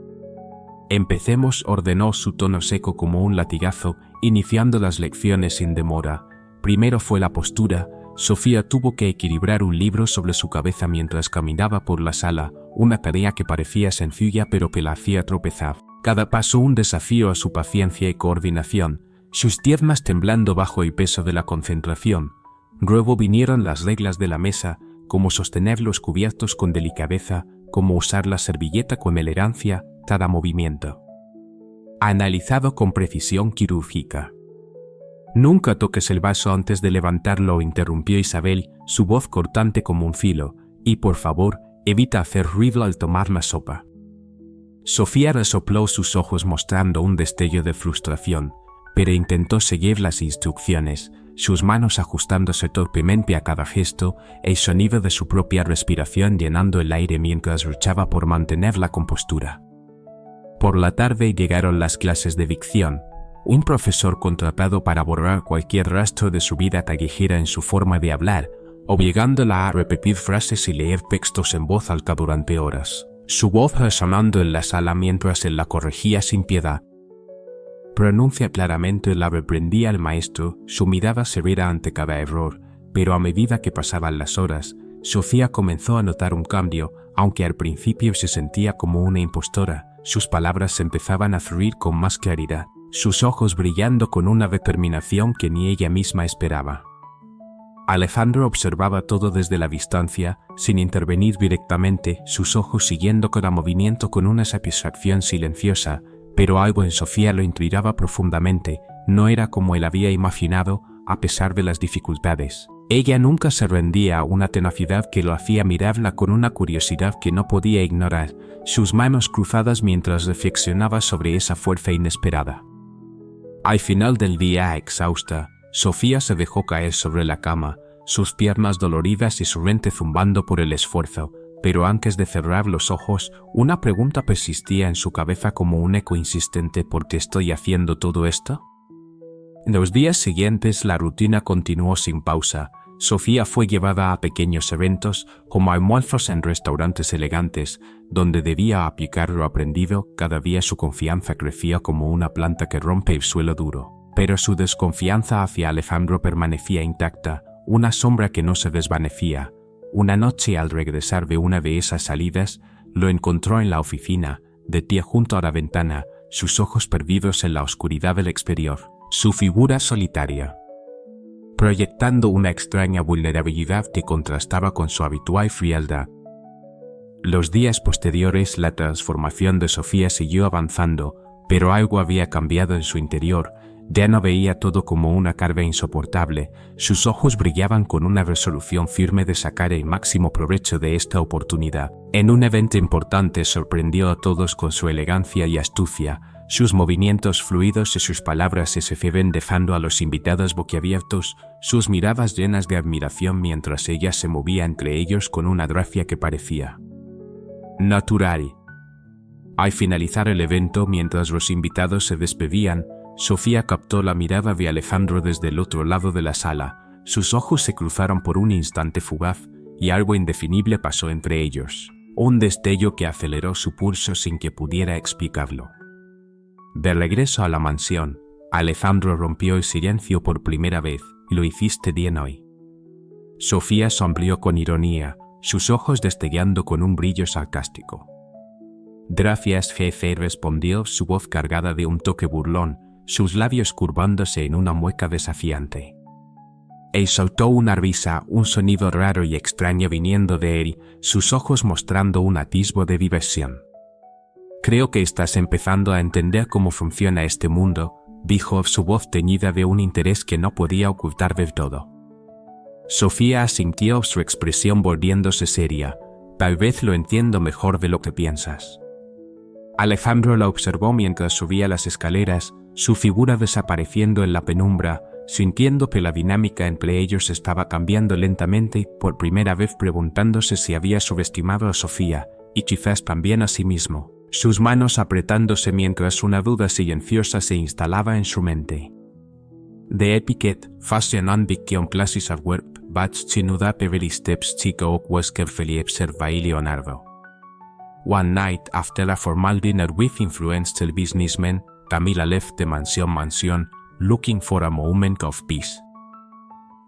«Empecemos», ordenó, su tono seco como un latigazo, iniciando las lecciones sin demora. Primero fue la postura. Sofía tuvo que equilibrar un libro sobre su cabeza mientras caminaba por la sala, una tarea que parecía sencilla pero que la hacía tropezar. Cada paso un desafío a su paciencia y coordinación, sus piernas temblando bajo el peso de la concentración. Luego vinieron las reglas de la mesa, como sostener los cubiertos con delicadeza, como usar la servilleta con elegancia, cada movimiento analizado con precisión quirúrgica. «Nunca toques el vaso antes de levantarlo», interrumpió Isabel, su voz cortante como un filo, «y por favor, evita hacer ruido al tomar la sopa». Sofía resopló sus ojos mostrando un destello de frustración, pero intentó seguir las instrucciones, sus manos ajustándose torpemente a cada gesto, el sonido de su propia respiración llenando el aire mientras luchaba por mantener la compostura. Por la tarde llegaron las clases de dicción. un profesor contratado para borrar cualquier rastro de su vida callejera en su forma de hablar, obligándola a repetir frases y leer textos en voz alta durante horas, su voz resonando en la sala mientras él la corregía sin piedad. Pronuncia claramente la reprendía el maestro, su mirada severa ante cada error, pero a medida que pasaban las horas, Sofía comenzó a notar un cambio, aunque al principio se sentía como una impostora. Sus palabras empezaban a fluir con más claridad, sus ojos brillando con una determinación que ni ella misma esperaba. Alejandro observaba todo desde la distancia, sin intervenir directamente, sus ojos siguiendo cada movimiento con una satisfacción silenciosa, pero algo en Sofía lo intrigaba profundamente. No era como él había imaginado, a pesar de las dificultades. Ella nunca se rendía a una tenacidad que lo hacía mirarla con una curiosidad que no podía ignorar, sus manos cruzadas mientras reflexionaba sobre esa fuerza inesperada. Al final del día, exhausta, Sofía se dejó caer sobre la cama, sus piernas doloridas y su mente zumbando por el esfuerzo, pero antes de cerrar los ojos, una pregunta persistía en su cabeza como un eco insistente: ¿por qué estoy haciendo todo esto? En los días siguientes la rutina continuó sin pausa. Sofía fue llevada a pequeños eventos, como almuerzos en restaurantes elegantes, donde debía aplicar lo aprendido. Cada día su confianza crecía como una planta que rompe el suelo duro. Pero su desconfianza hacia Alejandro permanecía intacta, una sombra que no se desvanecía. Una noche, al regresar de una de esas salidas, lo encontró en la oficina, de pie junto a la ventana, sus ojos perdidos en la oscuridad del exterior, su figura solitaria, proyectando una extraña vulnerabilidad que contrastaba con su habitual frialdad. Los días posteriores, la transformación de Sofía siguió avanzando, pero algo había cambiado en su interior. Ya no veía todo como una carga insoportable, sus ojos brillaban con una resolución firme de sacar el máximo provecho de esta oportunidad. En un evento importante sorprendió a todos con su elegancia y astucia, sus movimientos fluidos y sus palabras se ceben dejando a los invitados boquiabiertos, sus miradas llenas de admiración mientras ella se movía entre ellos con una gracia que parecía natural. Al finalizar el evento, mientras los invitados se despedían, Sofía captó la mirada de Alejandro desde el otro lado de la sala. Sus ojos se cruzaron por un instante fugaz y algo indefinible pasó entre ellos. Un destello que aceleró su pulso sin que pudiera explicarlo. De regreso a la mansión, Alejandro rompió el silencio por primera vez. «Lo hiciste bien hoy». Sofía sonrió con ironía, sus ojos destellando con un brillo sarcástico. «Gracias, jefe», respondió, su voz cargada de un toque burlón, sus labios curvándose en una mueca desafiante. Él soltó una risa, un sonido raro y extraño viniendo de él, sus ojos mostrando un atisbo de diversión. «Creo que estás empezando a entender cómo funciona este mundo», dijo, su voz teñida de un interés que no podía ocultar del todo. Sofía asintió, su expresión volviéndose seria. «Tal vez lo entiendo mejor de lo que piensas». Alejandro la observó mientras subía las escaleras, su figura desapareciendo en la penumbra, sintiendo que la dinámica entre ellos estaba cambiando lentamente, por primera vez preguntándose si había subestimado a Sofía, y quizás también a sí mismo, sus manos apretándose mientras una duda silenciosa se instalaba en su mente. De etiquette, fashion vickion classes of work, but chinuda peveli steps chico o wesker Feliepser by Leonardo. One night after a formal dinner with influential businessmen, Camila left the mansion, looking for a moment of peace.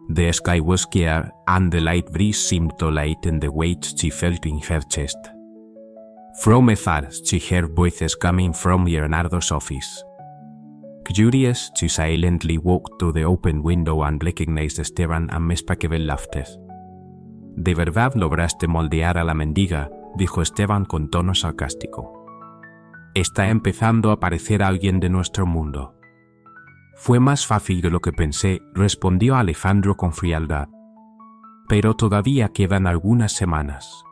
The sky was clear, and the light breeze seemed to lighten the weight she felt in her chest. From afar, she heard voices coming from Leonardo's office. Curious, she silently walked to the open window and recognized Esteban and Mespaquebel laughter. «¿De verdad lograste moldear a la mendiga?», dijo Esteban con tono sarcástico. «Está empezando a aparecer alguien de nuestro mundo». «Fue más fácil de lo que pensé», respondió Alejandro con frialdad. «Pero todavía quedan algunas semanas».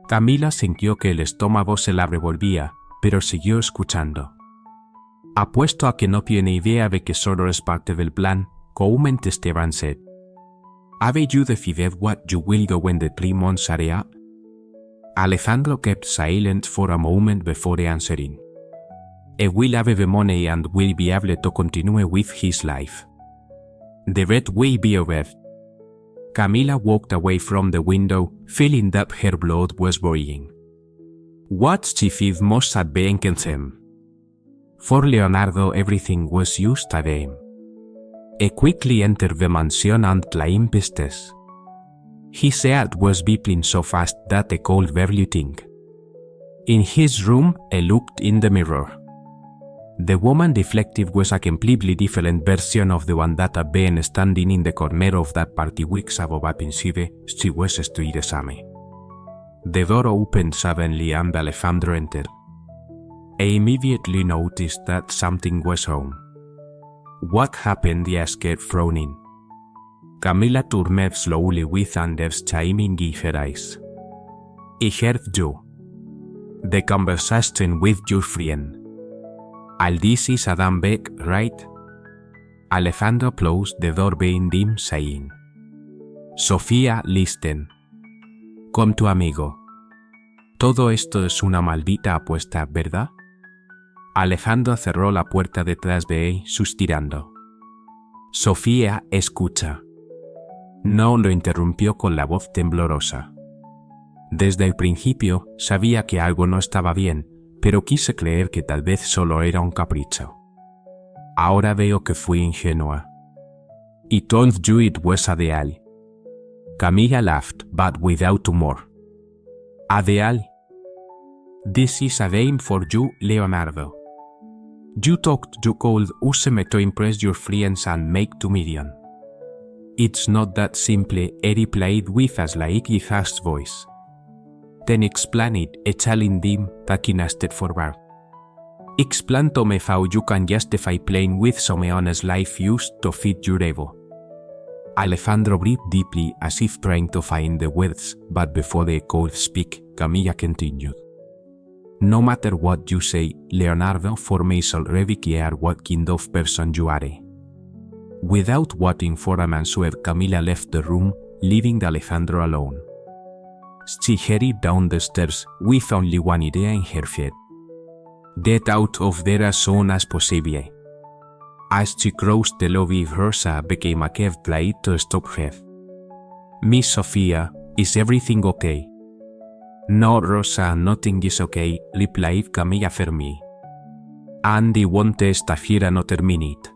Camila sintió que el estómago se la revolvía, pero siguió escuchando. «Apuesto a que no tiene idea de que solo es parte del plan», comente Esteban said. «Have you decided what you will do when the 3 months are up?» Alejandro kept silent for a moment before answering. He will have the money and will be able to continue with his life. The rest will be over. Camilla walked away from the window, feeling that her blood was boiling. What she felt most against him. For Leonardo everything was used again. He quickly entered the mansion and claimed business. His heart was beating so fast that he could barely think. In his room, he looked in the mirror. The woman reflective was a completely different version of the one that had been standing in the corner of that party weeks ago up inside. She was still the same. The door opened suddenly and Alejandro entered. He immediately noticed that something was wrong. What happened? He asked, frowning. Camilla turned slowly with anger shining in her eyes. I heard you. The conversation with your friend. All this is a damn big, right? Alejandro closed the door behind him, saying, Sofía, listen. Con tu amigo. Todo esto es una maldita apuesta, ¿verdad? Alejandro cerró la puerta detrás de él, suspirando. Sofía, escucha. No lo interrumpió con la voz temblorosa. Desde el principio sabía que algo no estaba bien, pero quise creer que tal vez solo era un capricho. Ahora veo que fui ingenua. I told you it was ideal. Camilla laughed, but without humor. Ideal? This is a game for you, Leonardo. You thought you could use me to impress your friends and make 2 million. It's not that simple, he replied with a slightly harsh voice. Then explain it, telling them, taking a step forward. Explain to me how you can justify playing with someone's life used to fit your ego. Alejandro breathed deeply as if trying to find the words, but before they could speak, Camilla continued. No matter what you say, Leonardo, for me is already clear what kind of person you are. Without waiting for an answer, Camilla left the room, leaving Alejandro alone. She hurried down the stairs with only one idea in her head. Get out of there as soon as possible. As she crossed the lobby, Rosa became a cave tried to stop her. Miss Sofía, is everything okay? No, Rosa, nothing is okay, replied Camilla firmly. Andy won't stay here another minute.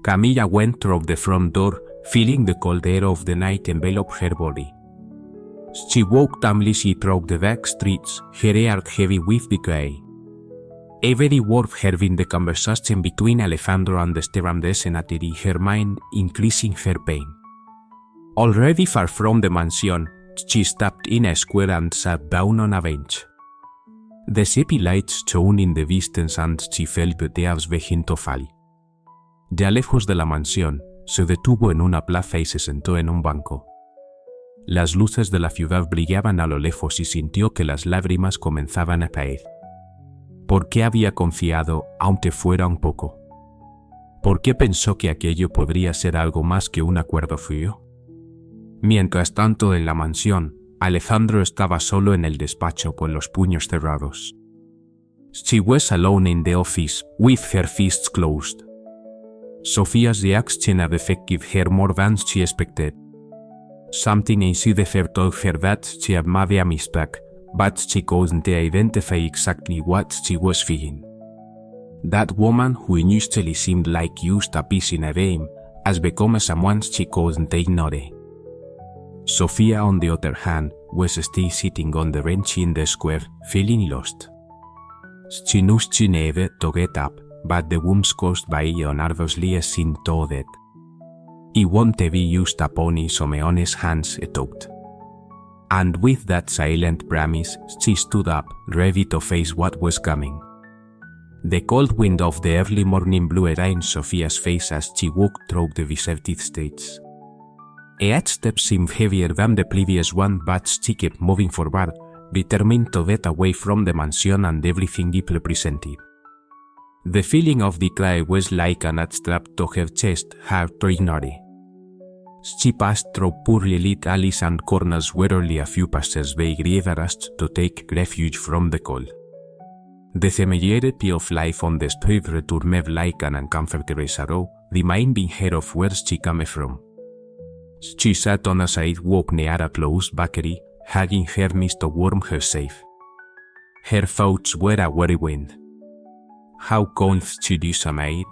Camilla went through the front door, feeling the cold air of the night envelop her body. She walked aimlessly through the back streets, her heart heavy with decay. Every word heard in the conversation between Alejandro and Esteban resonated in her mind, increasing her pain. Already far from the mansion, she stepped in a square and sat down on a bench. The city lights shone in the distance and she felt the tears begin to fall. Ya lejos de la mansión, se detuvo en una plaza y se sentó en un banco. Las luces de la ciudad brillaban a lo lejos y sintió que las lágrimas comenzaban a caer. ¿Por qué había confiado, aunque fuera un poco? ¿Por qué pensó que aquello podría ser algo más que un acuerdo frío? Mientras tanto, en la mansión, Alejandro estaba solo en el despacho con los puños cerrados. She was alone in the office, with her fists closed. Sofía's reaction had affected her more than she expected. Something inside her told her that she had made a mistake, but she couldn't identify exactly what she was feeling. That woman who initially seemed like just a piece in a game has become someone she couldn't ignore. Sofía, on the other hand, was still sitting on the bench in the square, feeling lost. She knew she needed to get up, but the wounds caused by Leonardo's lie seemed too dead. He wanted be used upon in Simeone's hands, he thought. And with that silent promise, she stood up, ready to face what was coming. The cold wind of the early morning blew around Sofía's face as she walked through the deserted streets. Each step seemed heavier than the previous one, but she kept moving forward, determined to get away from the mansion and everything it represented. The feeling of decay was like an axe strapped to her chest, hard to ignore. She passed through poorly lit alleys and corners where only a few passers-by gathered to take refuge from the cold. The familiarity of life on the street returned like an uncomfortable sorrow, reminding her of where she came from. She sat on a sidewalk near a closed bakery, hugging her knees to warm herself. Her thoughts were a whirlwind. How cold she is made?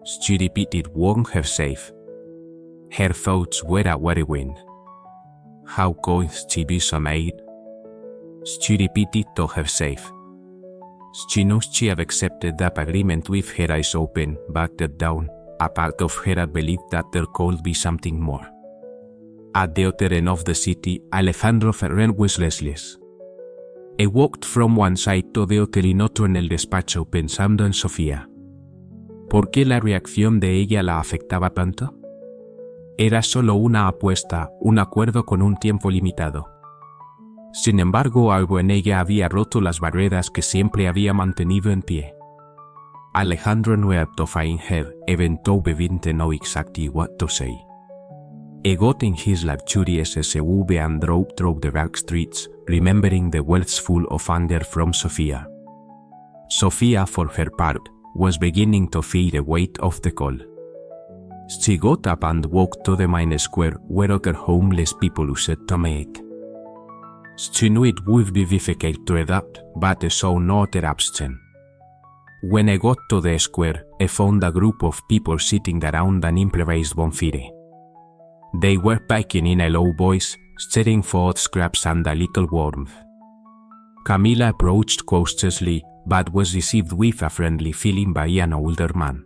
She repeated, warm herself. Her thoughts were a whirlwind. How cold she is made? She repeated to herself. She knows she had accepted that agreement with her eyes open, backed down. A part of her had believed that there could be something more. At the other end of the city, Alejandro Ferrer was restless. He walked from one side to the other y notó en el despacho pensando en Sofía. ¿Por qué la reacción de ella la afectaba tanto? Era solo una apuesta, un acuerdo con un tiempo limitado. Sin embargo, algo en ella había roto las barreras que siempre había mantenido en pie. Alejandro no had to find her, even though he didn't know exactly what to say. He got in his luxurious SUV and drove through the dark streets, remembering the words full of anger from Sofía. Sofía, for her part, was beginning to feel the weight of the call. She got up and walked to the main square where other homeless people used to meet. She knew it would be difficult to adapt, but saw no other option. When I got to the square, I found a group of people sitting around an improvised bonfire. They were packing in a low voice, sharing food scraps and a little warmth. Camila approached cautiously, but was received with a friendly feeling by an older man.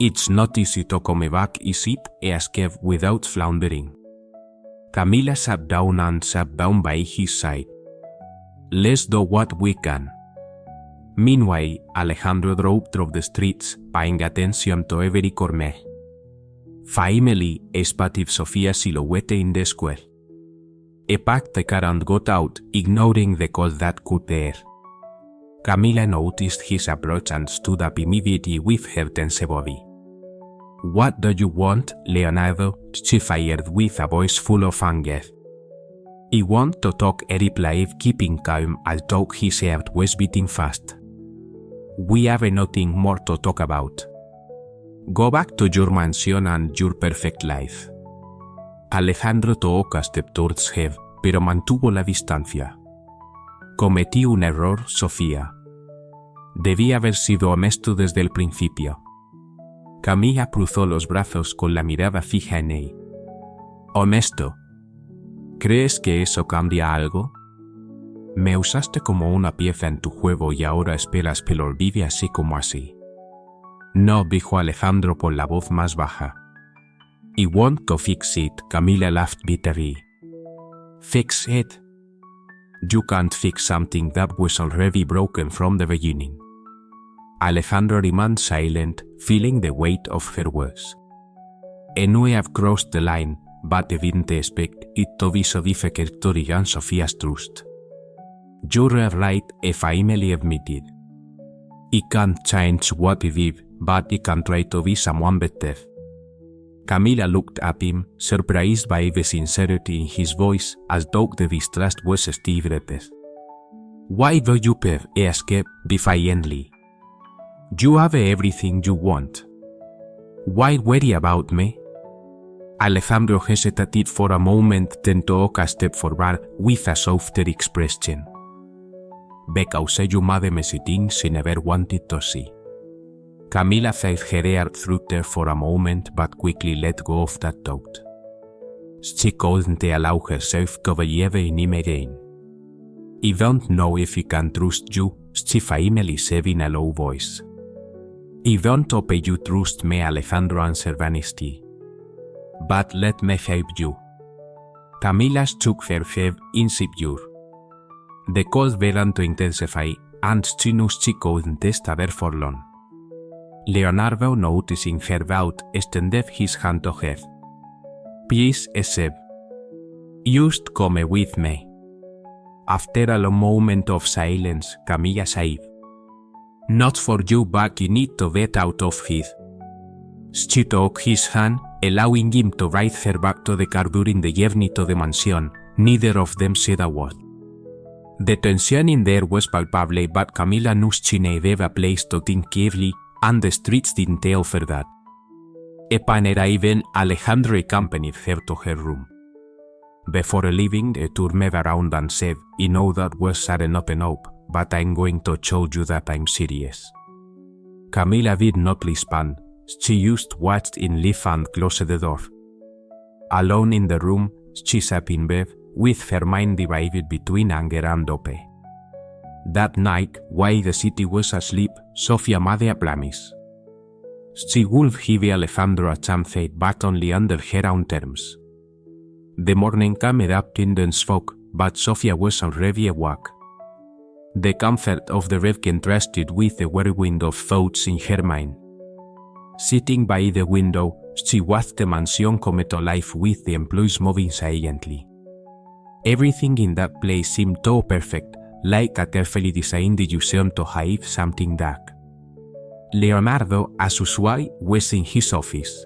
It's not easy to come back, is it? He asked without floundering. Camila sat down and sat down by his side. Let's do what we can. Meanwhile, Alejandro drove through the streets, paying attention to every corner. Finally, he spotted Sofía's silhouette in the square. He packed the car and got out, ignoring the cold that could there. Camila noticed his approach and stood up immediately with her tense body. What do you want, Leonardo? She fired with a voice full of anger. I want to talk, he replied, keeping calm although his heart was beating fast. We have nothing more to talk about. Go back to your mansion and your perfect life. Alejandro took a step towards her, pero mantuvo la distancia. Cometí un error, Sofía. Debí haber sido honesto desde el principio. Camila cruzó los brazos con la mirada fija en él. Honesto. ¿Crees que eso cambia algo? Me usaste como una pieza en tu juego y ahora esperas que lo olvide así como así. No, dijo Alejandro con la voz más baja. I want to fix it, Camila laughed bitterly. Fix it? You can't fix something that was already broken from the beginning. Alejandro remained silent, feeling the weight of her words. I knew I have crossed the line, but I didn't expect it to be so difficult to regain Sofía's trust. You're right, I finally admitted. I can't change what I did, but I can try to be someone better. Camila looked at him, surprised by the sincerity in his voice, as though the distrust was still greater. Why do you care? He asked defiantly. You have everything you want. Why worry about me? Alejandro hesitated for a moment, then took a step forward with a softer expression. Because you made me see things I never wanted to see. Camila felt her heart flutter for a moment but quickly let go of that thought. She couldn't allow herself to believe in him again. I don't know if I can trust you, she finally said in a low voice. I don't hope you trust me, Alejandro answered earnestly. But let me help you. Camila shook her head, insecure. The cold began to intensify, and she knew she couldn't stay there for long. Leonardo, noticing her doubt, extended his hand to her. Please, he said. Just come with me. After a long moment of silence, Camila said, Not for you, but you need to get out of here. She took his hand, allowing him to ride her back to the car during the journey to the mansion. Neither of them said a word. The tension in there was palpable, but Camilla knew she needed a place to think clearly, and the streets didn't offer that. Upon arriving, Alejandro accompanied her to her room. Before leaving, he turned me around and said, "I know that was sudden open up, but I'm going to show you that I'm serious." Camilla did not respond. She just watched in life and closed the door. Alone in the room, she sat in bed, with her mind divided between anger and hope. That night, while the city was asleep, Sofia made a promise. She would give Alejandro a chance, but only under her own terms. The morning came without intense fog, but Sofia was already awake. The comfort of the bed contrasted with the whirlwind of thoughts in her mind. Sitting by the window, she watched the mansion come to life with the employees moving silently. Everything in that place seemed so perfect, like a carefully designed illusion to hide something dark. Leonardo, as usual, was in his office.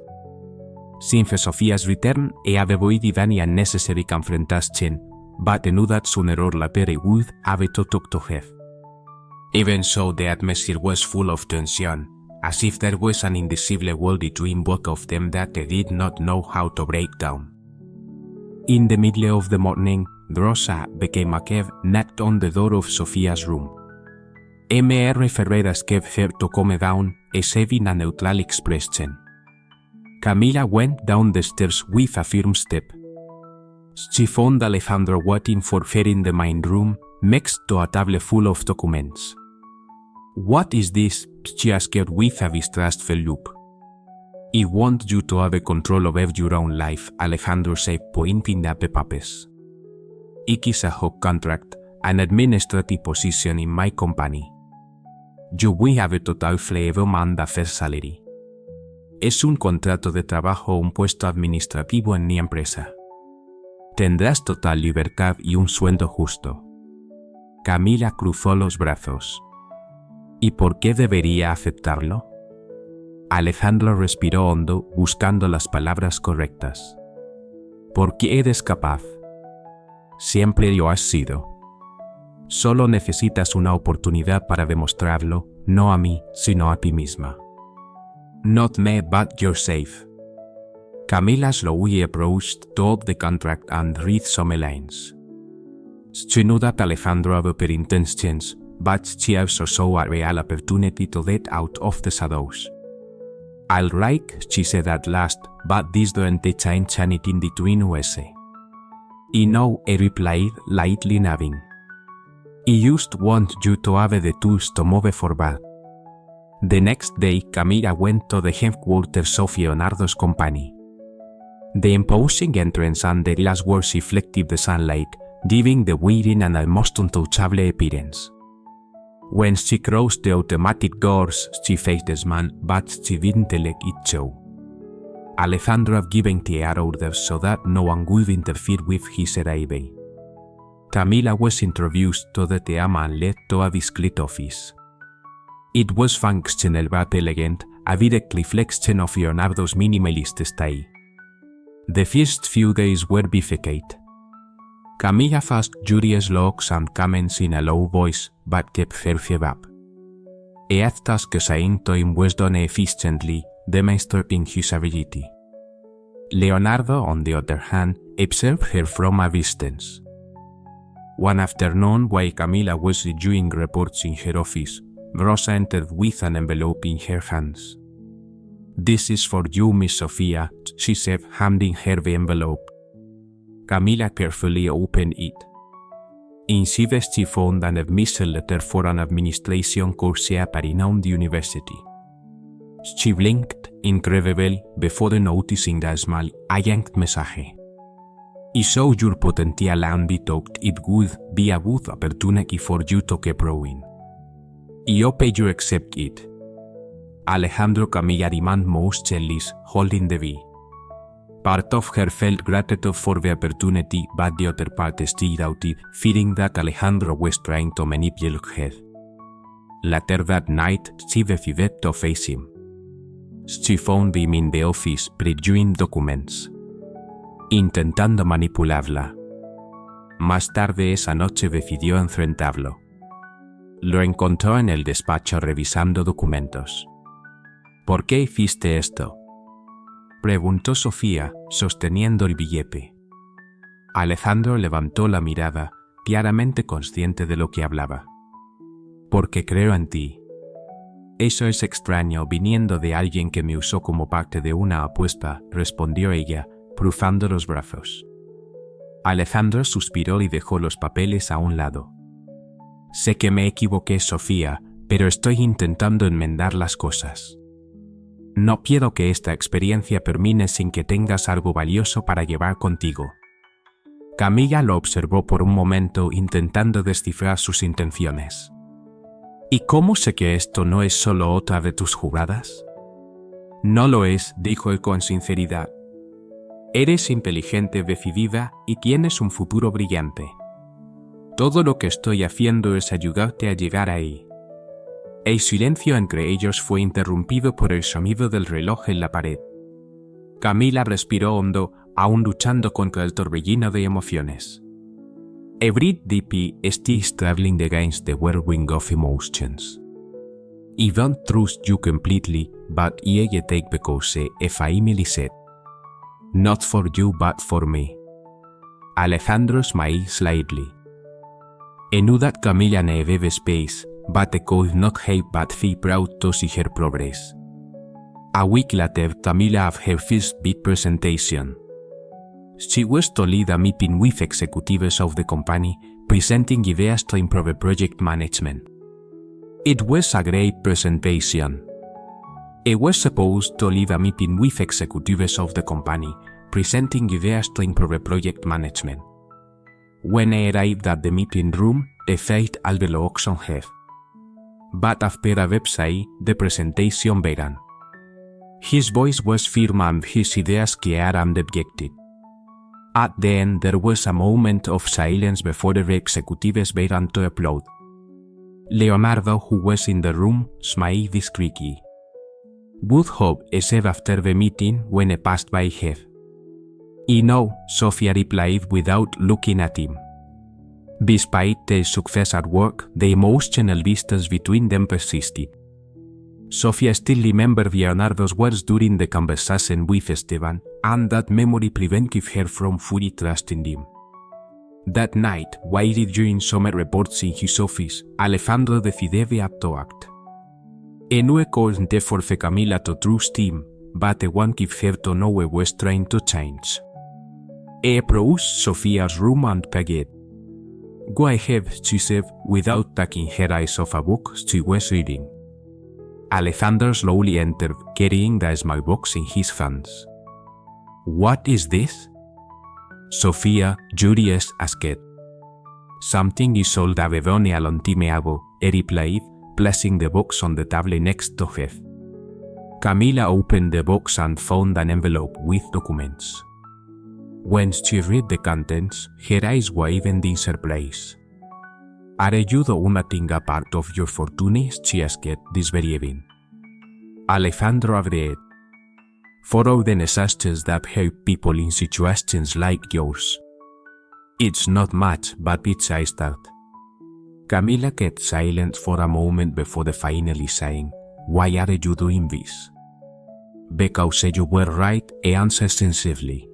Since Sofia's return, he had avoided any unnecessary confrontation, but he knew that sooner or later he would have to talk to her. Even so, the atmosphere was full of tension, as if there was an invisible wall between both of them that they did not know how to break down. In the middle of the morning, Rosa became a cab knocked on the door of Sofia's room. Mr. Ferreras gave her to come down, saving a neutral expression. Camilla went down the stairs with a firm step. She found Alejandro waiting for her in the main room, next to a table full of documents. "What is this?" she asked with a distrustful look. "I want you to have control over your own life," Alejandro said, pointing at the papers. "It is a job contract, an administrative position in my company. You will have a total freedom and a fair salary. Es un contrato de trabajo o un puesto administrativo en mi empresa. Tendrás total libertad y un sueldo justo." Camila cruzó los brazos. ¿Y por qué debería aceptarlo? Alejandro respiró hondo, buscando las palabras correctas. Porque eres capaz. Siempre lo has sido. Solo necesitas una oportunidad para demostrarlo, no a mí, sino a ti misma. Not me, but yourself. Camila slowly approached toward the contract and read some lines. She knew that Alejandro had better intentions, but she also saw a real opportunity to get out of the shadows. "All right," she said at last, "but this don't change anything between us." "I know," he replied, lightly nodding. "I just want you to have the tools to move forward." The next day, Camila went to the headquarters of Leonardo's company. The imposing entrance and the glass walls reflected the sunlight, giving the building an almost untouchable appearance. When she crossed the automatic doors, she faced the man, but she didn't let it show. Alejandro had given clear orders so that no one would interfere with his arrival. Camila was introduced to the team and led to a discreet office. It was functional but elegant, a direct reflection of Leonardo's minimalist style. The first few days were difficult. Camilla asked curious looks and comments in a low voice, but kept her head up. Each task assigned to him was done efficiently, demonstrating his ability. Leonardo, on the other hand, observed her from a distance. One afternoon, while Camilla was reviewing reports in her office, Rosa entered with an envelope in her hands. "This is for you, Miss Sofia," she said, handing her the envelope. Camilla carefully opened it. Inside she found an admission letter for an administration course at a renowned university. She blinked, incredible, before noticing the small, urgent message. "I saw your potential and we thought it would be a good opportunity for you to keep growing. I hope you accept it. Alejandro." Camilla remained motionless, holding the V. Part of her felt gratitude for the opportunity, but the other part still doubted, fearing that Alejandro was trying to manipulate her. Later that night, she decided to face him. She found him in the office, reviewing documents, intentando manipularla. Más tarde esa noche decidió enfrentarlo. Lo encontró en el despacho revisando documentos. ¿Por qué hiciste esto?, preguntó Sofía, sosteniendo el billete. Alejandro levantó la mirada, claramente consciente de lo que hablaba. Porque creo en ti. Eso es extraño viniendo de alguien que me usó como parte de una apuesta, respondió ella, cruzando los brazos. Alejandro suspiró y dejó los papeles a un lado. Sé que me equivoqué, Sofía, pero estoy intentando enmendar las cosas. No quiero que esta experiencia termine sin que tengas algo valioso para llevar contigo. Camila lo observó por un momento intentando descifrar sus intenciones. ¿Y cómo sé que esto no es solo otra de tus jugadas? No lo es, dijo él con sinceridad. Eres inteligente, decidida y tienes un futuro brillante. Todo lo que estoy haciendo es ayudarte a llegar ahí. El silencio entre ellos fue interrumpido por el sonido del reloj en la pared. Camila respiró hondo, aún luchando contra el torbellino de emociones. Every DP is traveling against the whirlwind of emotions. I don't trust you completely, but I take because if I said. Not for you but for me. Alejandro smiled slightly. I knew that Camila needed space, but I could not help but feel proud to see her progress. A week later, Camila had her first big presentation. She was to lead a meeting with executives of the company, presenting ideas to improve project management. It was a great presentation. I was supposed to lead a meeting with executives of the company, presenting ideas to improve project management. When I arrived at the meeting room, I felt all the looks on her. But after a website, the presentation began. His voice was firm and his ideas clear and objective. At the end, there was a moment of silence before the executives began to applaud. Leonardo, who was in the room, smiled discreetly. Good hope, I said after the meeting when I passed by her. I know, Sofia replied without looking at him. Despite their success at work, the emotional distance between them persisted. Sofia still remembered Leonardo's words during the conversation with Esteban, and that memory prevented her from fully trusting him. That night, while reviewing summer reports in his office, Alejandro decided to act. I knew I couldn't force Camila to trust him, but I wanted her to know I was trying to change. I approached Sofia's room and pegged. Go ahead, she said, without taking her eyes off a book she was reading. Alejandro slowly entered, carrying the small box in his hands. What is this? Sofia, curious, asked. Something you sold a Bedonia long time ago, I replied, placing the box on the table next to her. Camila opened the box and found an envelope with documents. When she read the contents, her eyes widened in surprise. Are you donating a part of your fortune? She asked this very evening. Alejandro agreed. For the necessities that help people in situations like yours. It's not much, but it's a start. Camila kept silent for a moment before finally saying, Why are you doing this? Because you were right, I answered sincerely.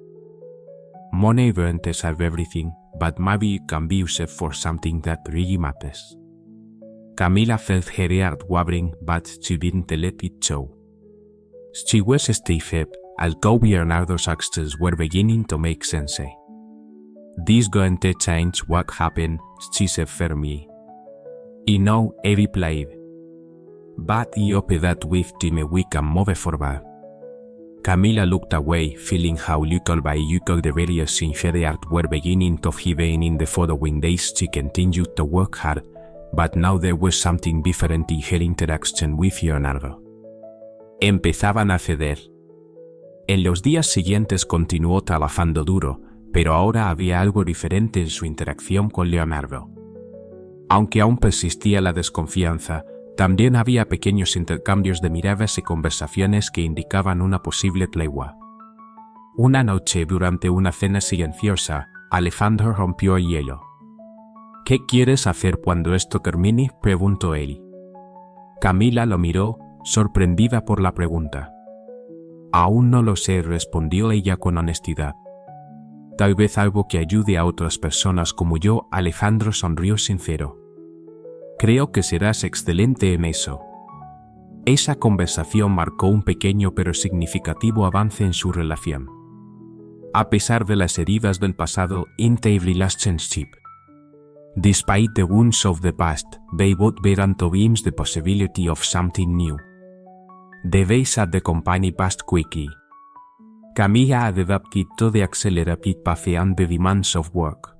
Money won't solve everything, but maybe it can be used for something that really matters. Camila felt her heart wavering, but she didn't let it show. She was stiff, although Leonardo's actions were beginning to make sense. This going to change what happened, she said firmly. I know, I replied. But I hope that with time we can move forward. Camila looked away, feeling how little by little the various in her heart were beginning to heaven. In the following days she continued to work hard, but now there was something different in her interaction with Leonardo. Empezaban a ceder. En los días siguientes continuó trabajando duro, pero ahora había algo diferente en su interacción con Leonardo. Aunque aún persistía la desconfianza, también había pequeños intercambios de miradas y conversaciones que indicaban una posible tregua. Una noche durante una cena silenciosa, Alejandro rompió el hielo. ¿Qué quieres hacer cuando esto termine?, preguntó él. Camila lo miró, sorprendida por la pregunta. Aún no lo sé, respondió ella con honestidad. Tal vez algo que ayude a otras personas como yo. Alejandro sonrió sincero. Creo que serás excelente en eso. Esa conversación marcó un pequeño pero significativo avance en su relación. A pesar de las heridas del pasado, in the relationship. Despite the wounds of the past, they both began to glimpse the possibility of something new. The days at the company passed quickly. Camilla had adapted to the accelerated pace and the demands of work.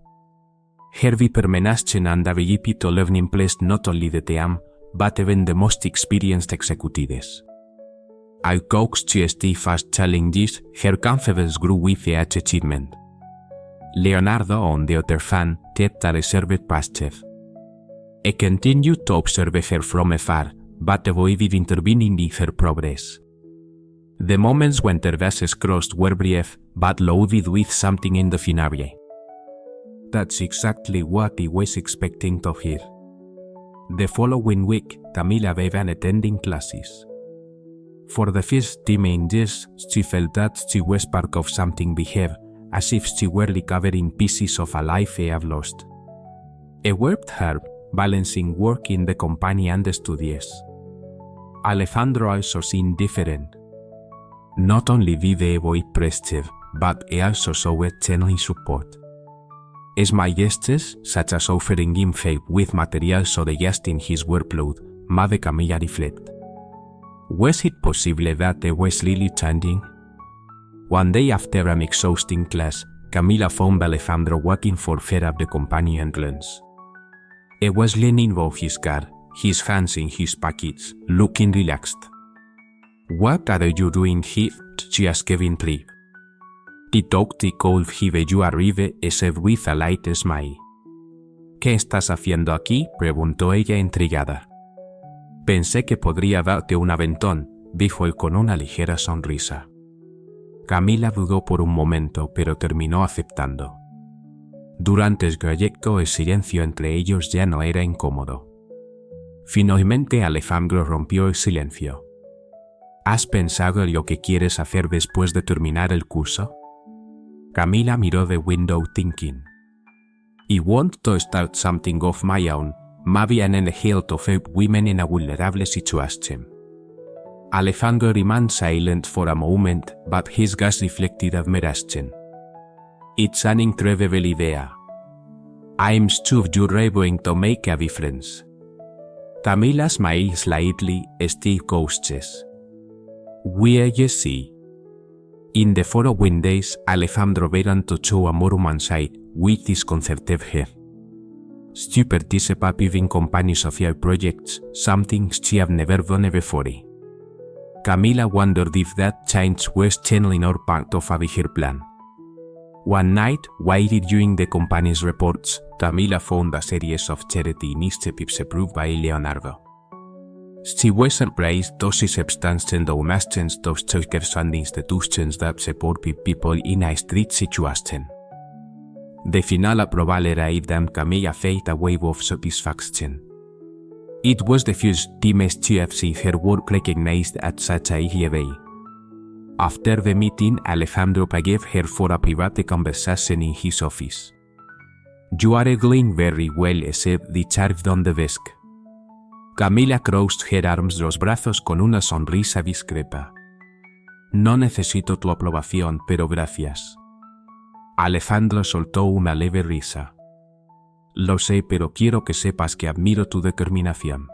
Her determination and ability to learn impressed not only the team, but even the most experienced executives. Al coach to stay fast challenges, her confidence grew with each achievement. Leonardo, on the other hand, kept a reserved posture. He continued to observe her from afar, but avoided intervening in her progress. The moments when their faces crossed were brief, but loaded with something indefinable. That's exactly what he was expecting to hear. The following week, Camila began attending classes. For the first time in years, she felt that she was part of something bigger, as if she were recovering pieces of a life she had lost. It worked hard, balancing work in the company and the studies. Alejandro also seemed different. Not only did he avoid pressure, but he also showed genuine support. Small gestures, such as offering him help with materials or adjusting his workload, made Camilla reflect. Was it possible that he was really changing? One day after an exhausting class, Camila found Alejandro walking for her at the company entrance. He was leaning above his car, his hands in his pockets, looking relaxed. "What are you doing here?" she asked gently. He talked the cold he you arrive, said with a light smile. ¿Qué estás haciendo aquí?, preguntó ella intrigada. Pensé que podría darte un aventón, dijo él con una ligera sonrisa. Camila dudó por un momento, pero terminó aceptando. Durante el trayecto el silencio entre ellos ya no era incómodo. Finalmente Alejandro rompió el silencio. ¿Has pensado en lo que quieres hacer después de terminar el curso? Camila miró the window thinking. I want to start something of my own, maybe an NHL to help women in a vulnerable situation. Alejandro remained silent for a moment, but his gaze reflected admiration. It's an incredible idea. I'm sure you're going to make a difference. Camila smiled slightly, still cautious. Will you see? In the following days, Alejandro began to show a more human side, which disconcerted her. She participated in company social projects, something she had never done before. Camila wondered if that change was channeling or part of a bigger plan. One night, while reviewing the company's reports, Camila found a series of charity initiatives approved by Leonardo. She was surprised to see substantial donations to churches and institutions that supported people in a street situation. The final approval arrived and Camilla felt a wave of satisfaction. It was the first time she had seen her work recognized at such a high level. After the meeting, Alejandro gave her for a private conversation in his office. "You are doing very well," said the chief on the desk. Camila crossed her arms, los brazos, con una sonrisa discreta. "No necesito tu aprobación, pero gracias." Alejandro soltó una leve risa. "Lo sé, pero quiero que sepas que admiro tu determinación."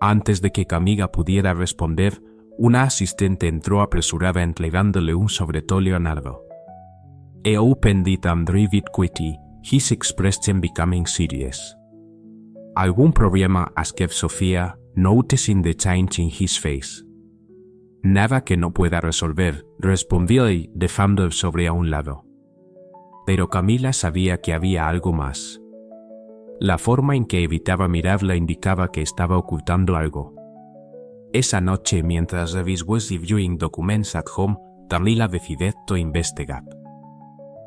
Antes de que Camila pudiera responder, una asistente entró apresurada entregándole un sobreto a Leonardo. He opened it and read it quickly, his expression becoming serious. ¿Algún problema?, asked Sofía, noticing the change in his face. Nada que no pueda resolver, respondió él, dejando el sobre a un lado. Pero Camila sabía que había algo más. La forma en que evitaba mirarla indicaba que estaba ocultando algo. Esa noche, mientras Davis was reviewing documents at home, Camila decidió to investigate.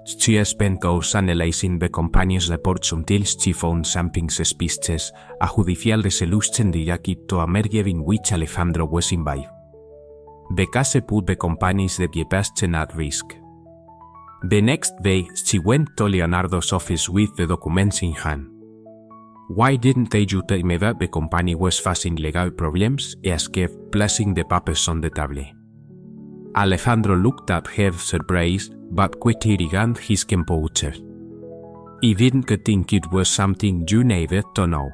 She spent hours analyzing the company's reports until she found something suspicious, a judicial resolution directed to a merger in which Alejandro was involved. The case put the company's reputation at risk. The next day, she went to Leonardo's office with the documents in hand. Why didn't they tell me that the company was facing legal problems? He asked, placing the papers on the table. Alejandro looked at her surprised, but quickly regained his composure. He didn't think it was something you needed to know.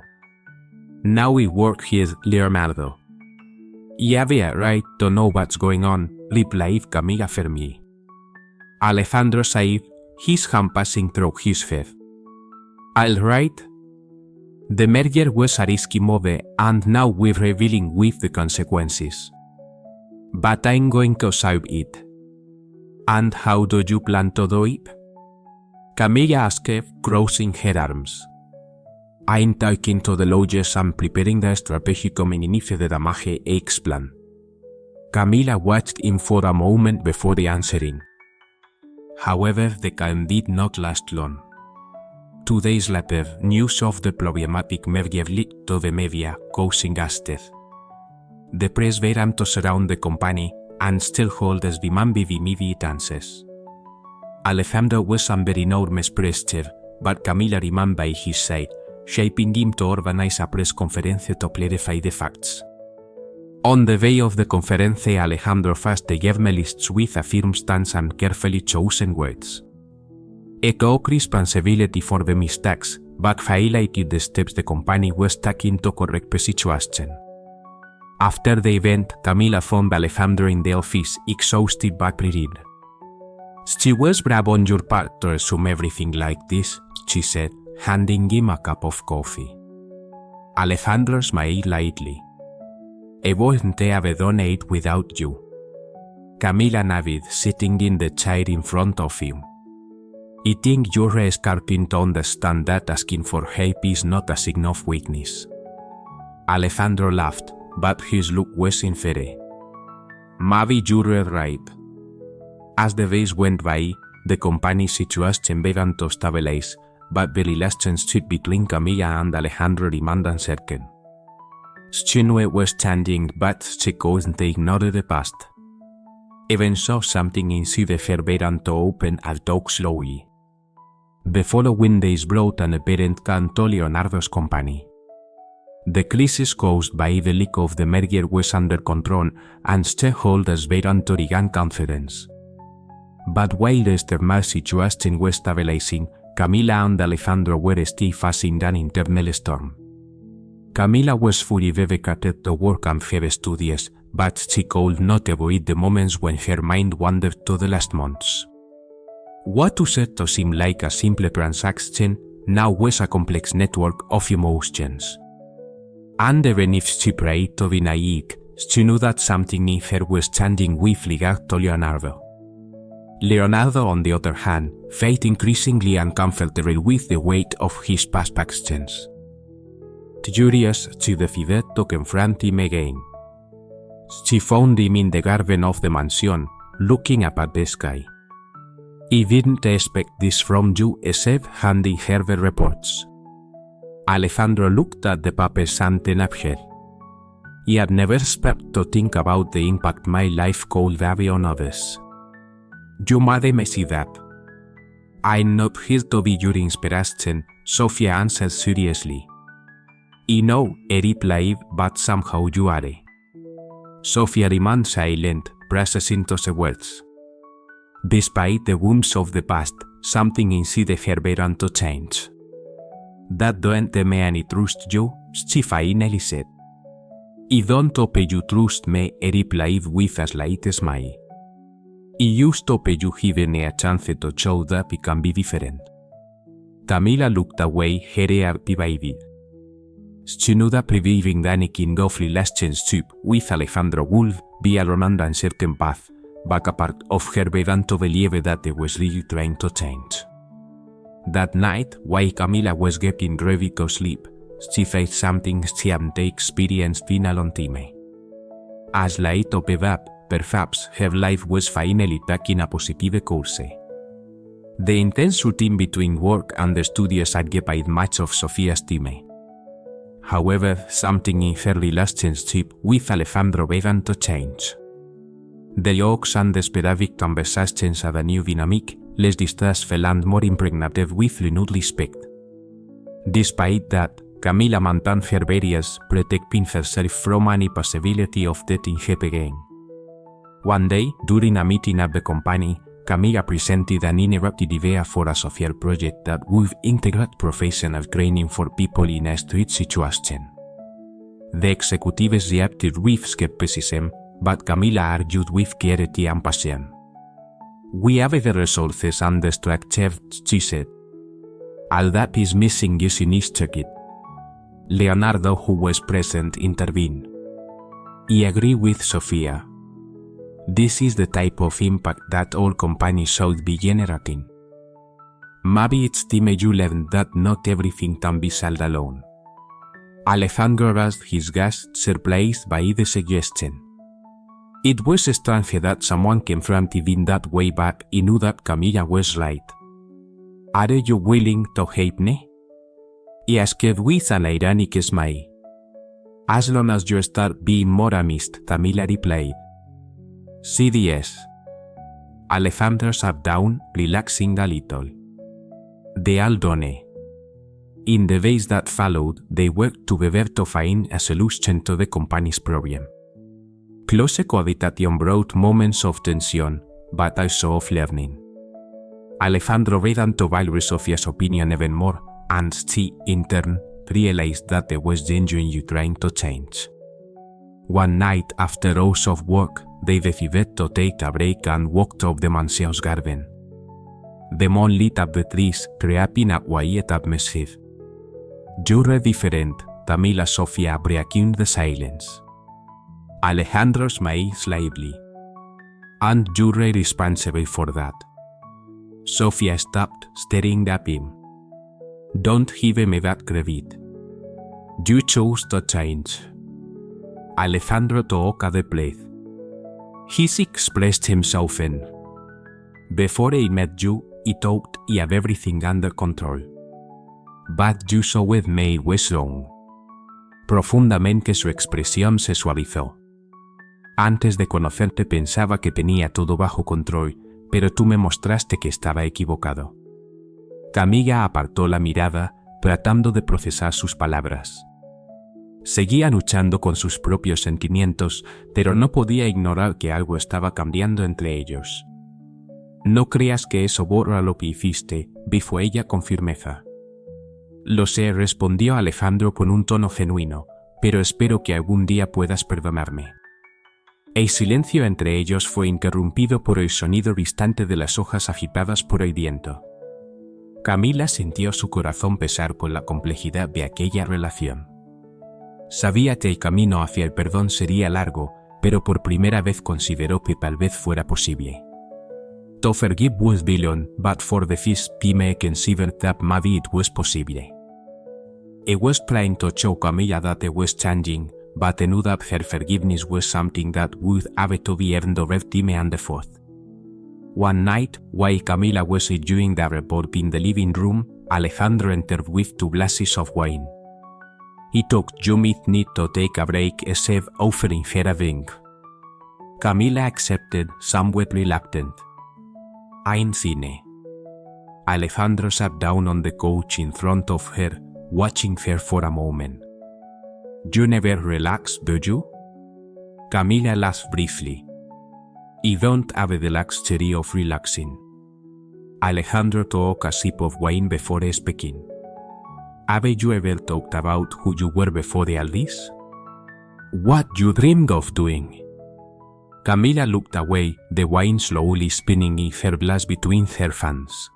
Now we work here, Leonardo. You have a right to know what's going on, replied Camila firmly. Alejandro sighed, his hand passing through his face. All right. The merger was a risky move, and now we're dealing with the consequences. But I'm going to solve it. And how do you plan to do it? Camila asked, crossing her arms. I'm talking to the lawyers and preparing the strategy to minimize the damage, he explained. Camila watched him for a moment before answering. However, the calm did not last long. 2 days later, news of the problematic merger leaked to the media, causing hastes. The press began to surround the company, and stakeholders demanded immediate answers. Alejandro was under enormous pressure, but Camila remained by his side, shaping him to organize a press conference to clarify the facts. On the day of the conference, Alejandro faced the journalists with a firm stance and carefully chosen words. He took responsibility for the mistakes, but highlighted the steps the company was taking to correct the situation. After the event, Camila found Alejandro in the office, exhausted but relieved. She was brave on your part to assume everything like this, she said, handing him a cup of coffee. Alejandro smiled lightly. I wouldn't have done it without you. Camila nodded, sitting in the chair in front of him. I think you're starting to understand that asking for help is not a sign of weakness. Alejandro laughed, but his look was sincere. Maybe you're right. As the days went by, the company's situation began to stabilize, but the relationship between Camila and Alejandro remained uncertain. She knew it was changing, but she couldn't ignore the past. Even so, something inside her began to open and talk slowly. The following days brought an apparent calm to Leonardo's company. The crisis caused by the leak of the merger was under control, and shareholders began to regain confidence. But while the external situation was stabilizing, Camila and Alejandro were still facing an internal storm. Camila was fully dedicated to work and her studies, but she could not avoid the moments when her mind wandered to the last months. What used to seem like a simple transaction now was a complex network of emotions. And even if she tried to deny it, she knew that something in her was changing with regard to Leonardo. Leonardo, on the other hand, felt increasingly uncomfortable with the weight of his past actions. Furious, she decided to confront him again. She found him in the garden of the mansion, looking up at the sky. I didn't expect this from you, except handing her the reports. Alejandro looked at the papers and snapped. He had never stopped to think about the impact my life could have on others. You made me see that. I'm not here to be your inspiration, Sofia answered seriously. I know, he replied, but somehow you are. Sofia remained silent, processing the words. Despite the wounds of the past, something inside her began to change. That don't me any trust you, she finally said. I don't hope you trust me, he replied with a slight smile. I used to hope you given me a chance to show that it can be different. Camila looked away, her heart divided. She knew that preventing any kind of relationship with Alejandro would be a long and uncertain path, but a part of her began to believe that it was really trying to change. That night, while Camila was getting ready to sleep, she felt something she hadn't experienced in a long time. As light opened up, perhaps her life was finally taking a positive course. The intense routine between work and the studios occupied much of Sofia's time. However, something in her relationship with Alejandro began to change. The jokes and the sporadic conversations had a new dynamic, less distrustful and more impregnated with renewed respect. Despite that, Camila maintained her barriers, protecting herself from any possibility of dating her again. One day, during a meeting at the company, Camila presented an uninterrupted idea for a social project that would integrate professional training for people in a street situation. The executives reacted with skepticism, but Camila argued with clarity and passion. "We have the resources and the structure," she said. "All that is missing is initiative." Leonardo, who was present, intervened. He agreed with Sofia. This is the type of impact that all companies should be generating. Maybe it's time you learned that not everything can be solved alone. Alejandro asked his guests, surprised by the suggestion. It was strange that someone confronted in that way, but he knew that Camila was right. "Are you willing to help me?" he asked with an ironic smile. "As long as you start being more honest," Camila replied. "Said yes." Alejandro sat down, relaxing a little. They all done. In the days that followed, they worked together to find a solution to the company's problem. Close cohabitation brought moments of tension, but also of learning. Alejandro began to value Sofia's opinion even more, and she, in turn, realized that they was genuinely trying to change. One night, after hours of work, they decided to take a break and walked up the mansion's garden. The moon lit up the trees, creating a quiet atmosphere. "You're different," Camila Sofia breaking the silence. Alejandro smiled slightly. "And you're responsible for that." Sofia stopped, staring at him. "Don't give me that credit. You chose to change." Alejandro took a deep breath. He's expressed himself in. "Before I met you, he thought he had everything under control. But you showed me it was wrong." Profundamente su expresión se suavizó. "Antes de conocerte pensaba que tenía todo bajo control, pero tú me mostraste que estaba equivocado." Camila apartó la mirada, tratando de procesar sus palabras. Seguía luchando con sus propios sentimientos, pero no podía ignorar que algo estaba cambiando entre ellos. "No creas que eso borra lo que hiciste", dijo ella con firmeza. "Lo sé", respondió Alejandro con un tono genuino, "pero espero que algún día puedas perdonarme". El silencio entre ellos fue interrumpido por el sonido distante de las hojas agitadas por el viento. Camila sintió su corazón pesar con la complejidad de aquella relación. Sabía que el camino hacia el perdón sería largo, pero por primera vez consideró que tal vez fuera posible. To forgive was beyond, but for the first time considered that maybe it was possible. It was trying to show Camila that it was changing, but knew that her forgiveness was something that would have to be earned over time and effort. One night, while Camila was enjoying the report in the living room, Alejandro entered with 2 glasses of wine. He thought you might need to take a break, said, offering her a drink. Camila accepted, somewhat reluctant. "I'm fine." Alejandro sat down on the couch in front of her, watching her for a moment. "You never relax, do you?" Camila laughed briefly. "I don't have the luxury of relaxing." Alejandro took a sip of wine before speaking. "Have you ever talked about who you were before all this? What you dreamed of doing?" Camila looked away, the wine slowly spinning in her glass between her hands.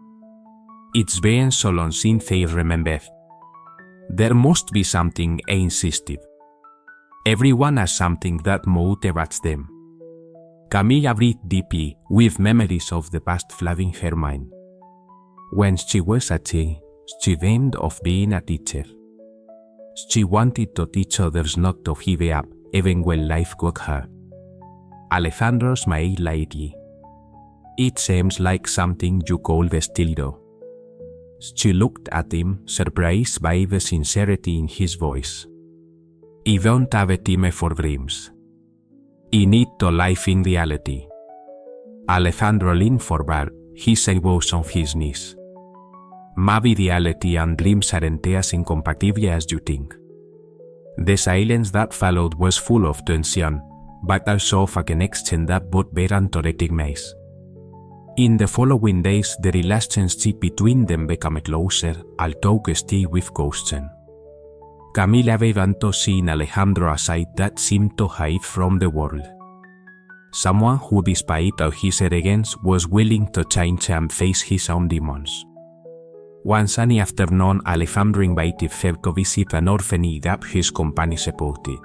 "It's been so long since I remembered. There must be something," I insisted. "Everyone has something that motivates them." Camila breathed deeply, with memories of the past flooding her mind. When she was a child, she dreamed of being a teacher. She wanted to teach others not to give up, even when life got hard. Alejandro smiled lightly. It seems like something you call vestido. She looked at him, surprised by the sincerity in his voice. I don't have time for dreams. I need to live in reality. Alejandro leaned forward, his elbows on his knees. Maybe reality and dreams aren't as incompatible as you think. The silence that followed was full of tension, but also of a connection that both began to recognize. In the following days, the relationship between them became closer, although still with caution. Camila began to see in Alejandro a side that seemed to hide from the world. Someone who, despite all his arrogance, was willing to change and face his own demons. One sunny afternoon, Alejandro invited her to visit an orphanage that his company supported.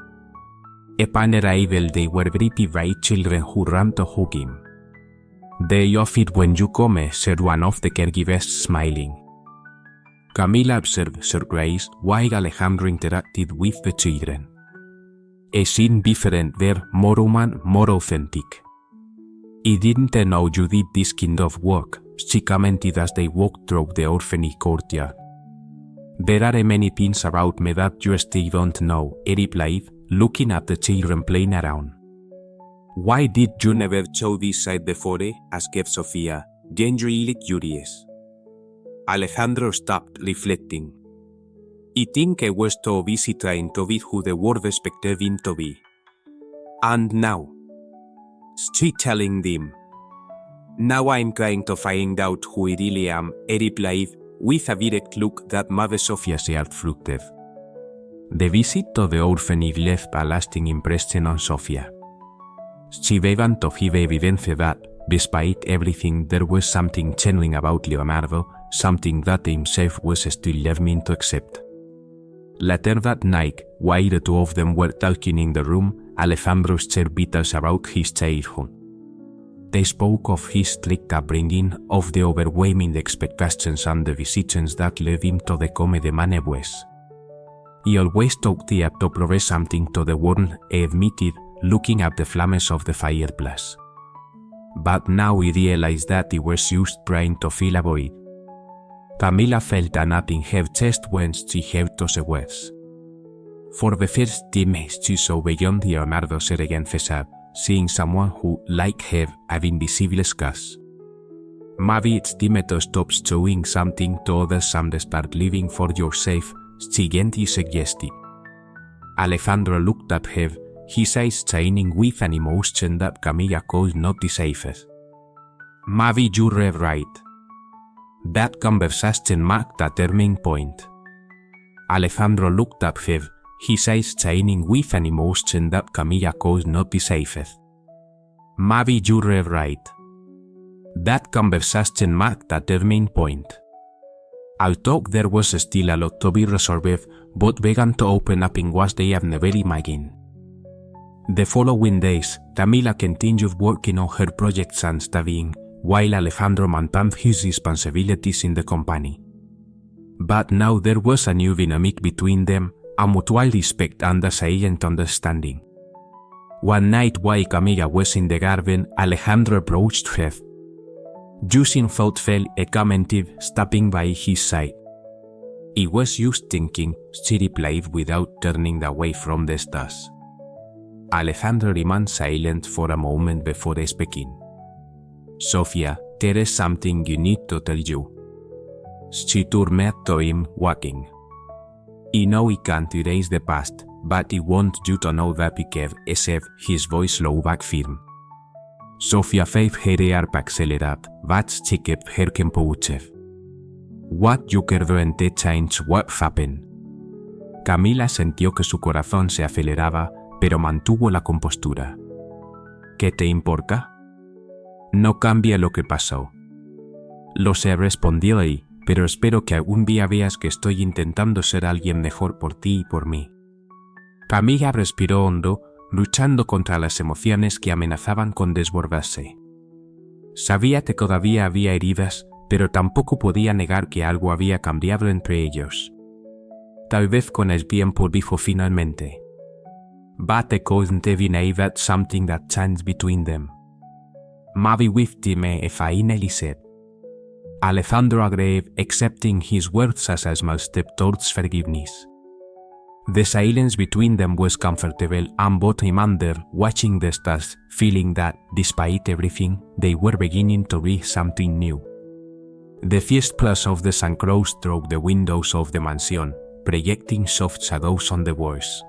Upon arrival, they were greeted by children who ran to hug him. "Day of it when you come," said one of the caregivers, smiling. Camila observed, surprised, while Alejandro interacted with the children. A scene different there, more human, more authentic. "I didn't know you did this kind of work," she commented as they walked through the orphanage courtyard. "There are many things about me that you still don't know," he replied, looking at the children playing around. "Why did you never show this side before?" asked Sofia, genuinely curious. Alejandro stopped, reflecting. "I think I was too busy trying to be who the world expected him to be. And now," she telling them, "now I'm trying to find out who I really am," he replied, with a direct look that made Sofia start flustered. The visit to the orphanage left a lasting impression on Sofia. She began to have evidence that, despite everything, there was something genuine about Leonardo, something that himself was still learning to accept. Later that night, while the two of them were talking in the room, Alejandro shared details about his childhood. They spoke of his strict upbringing, of the overwhelming expectations and the decisions that led him to become the man he was. "He always took the to prove something to the world," he admitted, looking at the flames of the fireplace. But now he realized that he was just trying to fill a void. Camila felt a knot in her chest when she heard those words. For the first time, she saw beyond Leonardo's arrogant facade, seeing someone who, like her, had invisible scars. "Maybe it's time to stop showing something to others and start living for yourself," she gently suggested. Alejandro looked at her, his eyes shining with an emotion that Camila could not decipher. "Maybe you're right." That conversation marked a turning point. Alejandro looked at her, his eyes shining with an emotion that Camila could not decipher. "Maybe you're right." That conversation marked a turning point. Although there was still a lot to be resolved, both began to open up in ways they had never imagined. The following days, Camila continued working on her projects and studying, while Alejandro maintained his responsibilities in the company. But now there was a new dynamic between them, a mutual respect and a silent understanding. One night while Camila was in the garden, Alejandro approached her. Using thoughtful, he commented, stepping by his side. "I was just thinking," she replied without turning away from the stars. Alejandro remained silent for a moment before speaking. "Sofia, there is something you need to tell you." She turned to him, walking. "I know I can't erase the past, but I want you to know that I care," he said, his voice low but firm. Sofia felt her heart accelerate, but she kept her composure. "What you care doesn't change what happened." Camila sintió que su corazón se aceleraba, pero mantuvo la compostura. ¿Qué te importa? No cambia lo que pasó. Lo sé, respondió ella, pero espero que algún día veas que estoy intentando ser alguien mejor por ti y por mí. Camila respiró hondo, luchando contra las emociones que amenazaban con desbordarse. Sabía que todavía había heridas, pero tampoco podía negar que algo había cambiado entre ellos. Tal vez con el tiempo, dijo finalmente. But I couldn't deny that something that changed between them. maybe with time if I said. Alejandro agreed, accepting his words as a small step towards forgiveness. The silence between them was comfortable, and both remained watching the stars, feeling that, despite everything, they were beginning to read something new. The first flash of the sun crossed through the windows of the mansion, projecting soft shadows on the walls.